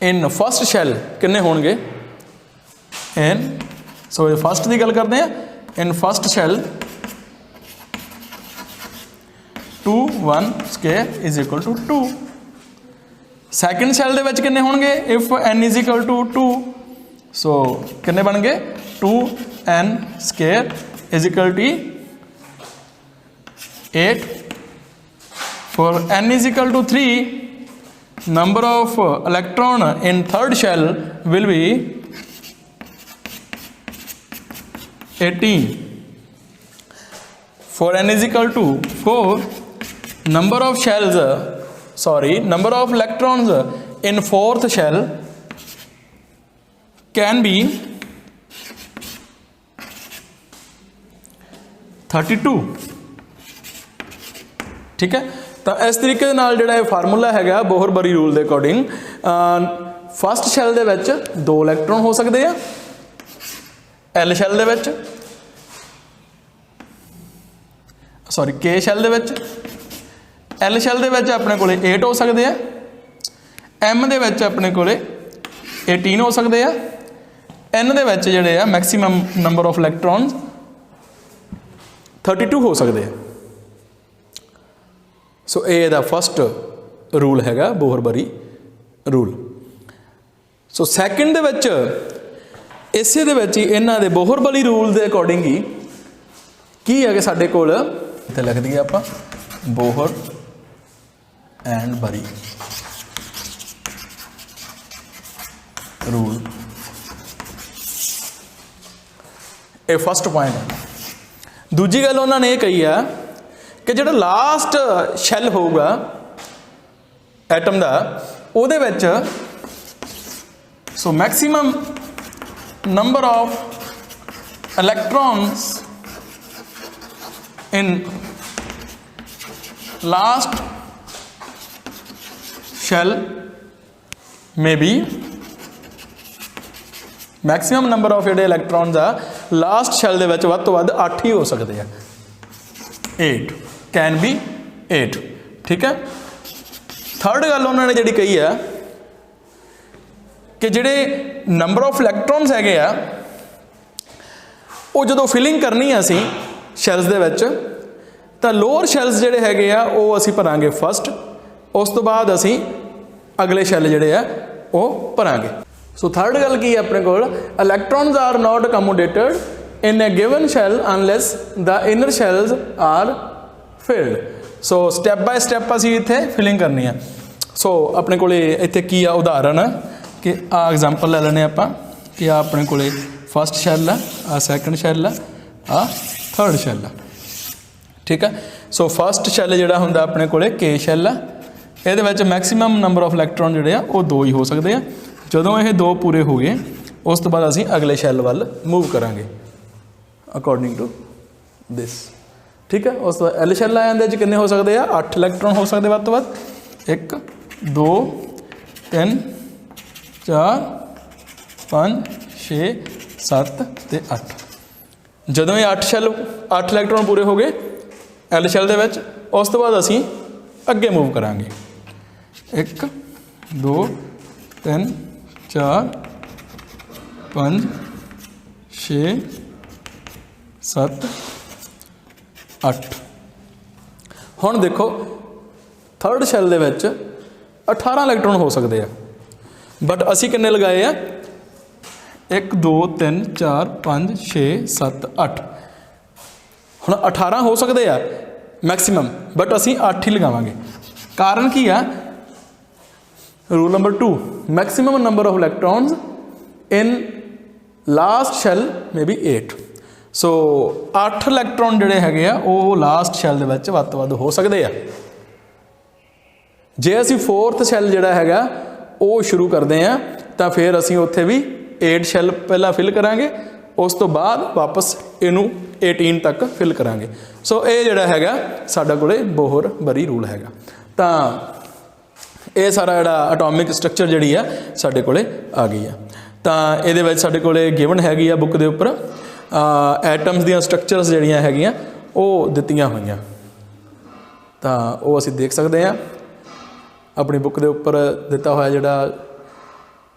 इन first शैल किन्ने होणगे इन, so first की गल करते हैं, in first shell 2 1 square is equal to 2। Second shell दे विच किन्ने होणगे if n is equal to 2, so किन्ने बन गए 2n square is equal to 8। For n is equal to 3, number of electron in third shell will be 18। for n is equal to 4, number of shells number of electrons in fourth shell can be 32। ठीक है, तो इस तरीके दे नाल जिहड़ा formula है Bohr बरी rule के अकॉर्डिंग फस्ट शैल दे विच 2 इलैक्ट्रॉन हो सकते हैं, एल शैल दे विच सॉरी के शैल दे विच, एल शैल दे विच अपने कोले 8 हो सकते हैं, एम दे विच अपने कोले 18 हो सकते हैं, एन दे विच जिहड़े मैक्सीमम नंबर ऑफ इलैक्ट्रॉन्स 32 हो सकते हैं। सो ये दा फस्ट रूल हैगा बोहर बरी रूल। सो सैकेंड दे विच इसे दे विच इन्हां दे बोहर बरी रूल के अकॉर्डिंग ही की है कि साडे कोल इत्थे लिख दईए आपां बोहर एंड बरी रूल। ये फस्ट पॉइंट है। दूजी गल उन्होंने ये कही है कि जो लास्ट शैल होगा एटम का उहदे विच so maximum number of electrons in last shell may be maximum number of जिहड़े इलैक्ट्रॉन्स आ लास्ट शैल दे विच वध तो वध 8 ही हो सकते हैं, 8 कैन बी 8। ठीक है, थर्ड गल उन्होंने जिहड़ी कही है कि जिहड़े नंबर ऑफ इलैक्ट्रॉन्स हैगे आ वो जो फिलिंग करनी है असी शैल्स दे विच तां लोअर शैल्स जिहड़े हैगे आ वो असी भरांगे फस्ट, उस तो बाद असी अगले शैल जिहड़े आ वो भरांगे। सो थर्ड गल की है अपने कोल electrons are not accommodated in a given shell unless the inner shells are filled. So step by step असी इत्थे फिलिंग करनी है। सो अपने कोले इत्थे की आ उदाहरण कि आ एग्जाम्पल ले लेने आपां कि आ अपने कोले फस्ट शैल आ सैकेंड शैल आ थर्ड शैल आ। ठीक है, सो फस्ट शैल जिहड़ा हुंदा अपने कोले के शैल आ, इहदे विच मैक्सीमम नंबर ऑफ इलैक्ट्रॉन जिहड़े आ वो 2 ही हो सकते हैं। जदों ये 2 पूरे हो गए उस तो बाद असी अगले शैल वाल मूव करांगे अकॉर्डिंग टू दिस। ठीक है, उस तो एल शैल आ जांदे किन्ने हो सकते हैं 8 इलैक्ट्रॉन हो सकते वध तो वध, 1 2 3 4 5 6 7 ते 8। जदों ये 8 इलैक्ट्रॉन पूरे हो गए एल शैल दे विच उस तो बाद असी अगे मूव करांगे 1 2 3 4 5 6 7 8। हुण देखो थर्ड शैल दे विच 18 इलैक्ट्रॉन हो सकते हैं, बट असी किन्ने लगाए आ 1 2 3 4 5 6 7 8। हुण 18 हो सकते हैं मैक्सीमम, बट असी 8 ही लगावांगे। कारण की है rule number 2 maximum number of electrons in last shell may be 8। So 8 electron जिहड़े हैगे आ वो लास्ट शैल दे विच वध तो वध हो सकते हैं। जे असी फोर्थ शैल जिहड़ा हैगा वो शुरू करते हैं तो फिर असी उत्थे भी 8 शैल पहला फिल करांगे, ਉਸ ਤੋਂ ਬਾਅਦ ਵਾਪਸ ਇਹਨੂੰ 18 ਤੱਕ ਫਿਲ ਕਰਾਂਗੇ। ਸੋ ਇਹ ਜਿਹੜਾ ਹੈਗਾ ਸਾਡਾ ਕੋਲੇ ਬੋਹਰ ਬਰੀ ਰੂਲ ਹੈਗਾ। ਤਾਂ ਇਹ ਸਾਰਾ ਜਿਹੜਾ ਐਟੋਮਿਕ ਸਟਰਕਚਰ ਜਿਹੜੀ ਆ ਸਾਡੇ ਕੋਲੇ ਆ ਗਈ ਆ। ਤਾਂ ਇਹਦੇ ਵਿੱਚ ਸਾਡੇ ਕੋਲੇ ਗਿਵਨ ਹੈਗੀ ਆ ਬੁੱਕ ਦੇ ਉੱਪਰ ਐਟਮਸ ਦੀਆਂ ਸਟਰਕਚਰਸ ਜਿਹੜੀਆਂ ਹੈਗੀਆਂ ਉਹ ਦਿੱਤੀਆਂ ਹੋਈਆਂ, ਤਾਂ ਉਹ ਅਸੀਂ ਦੇਖ ਸਕਦੇ ਹਾਂ ਆਪਣੀ ਬੁੱਕ ਦੇ ਉੱਪਰ ਦਿੱਤਾ ਹੋਇਆ ਜਿਹੜਾ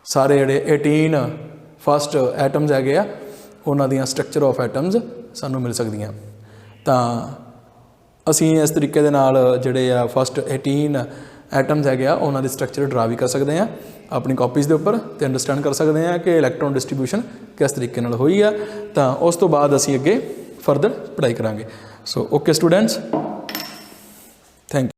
ਸਾਰੇ ਜਿਹੜੇ 18 ਫਸਟ ਐਟਮਸ ਹੈਗੇ ਆ ਉਹਨਾਂ ਦੀਆਂ ਸਟਰਕਚਰ ਆਫ ਐਟਮਸ ਸਾਨੂੰ ਮਿਲ ਸਕਦੀਆਂ। ਤਾਂ ਅਸੀਂ ਇਸ ਤਰੀਕੇ ਦੇ ਨਾਲ ਜਿਹੜੇ ਆ ਫਸਟ 18 ਐਟਮਸ ਹੈਗੇ ਆ ਉਹਨਾਂ ਦੀ ਸਟਰਕਚਰ ਡਰਾ ਵੀ ਕਰ ਸਕਦੇ ਹਾਂ ਆਪਣੀ ਕਾਪੀਜ਼ ਦੇ ਉੱਪਰ, ਤੇ ਅੰਡਰਸਟੈਂਡ ਕਰ ਸਕਦੇ ਹਾਂ ਕਿ ਇਲੈਕਟ੍ਰੋਨ ਡਿਸਟ੍ਰੀਬਿਊਸ਼ਨ ਕਿਸ ਤਰੀਕੇ ਨਾਲ ਹੋਈ ਆ। ਤਾਂ ਉਸ ਤੋਂ ਬਾਅਦ ਅਸੀਂ ਅੱਗੇ ਫਰਦਰ ਪੜ੍ਹਾਈ ਕਰਾਂਗੇ। So okay students, thank you.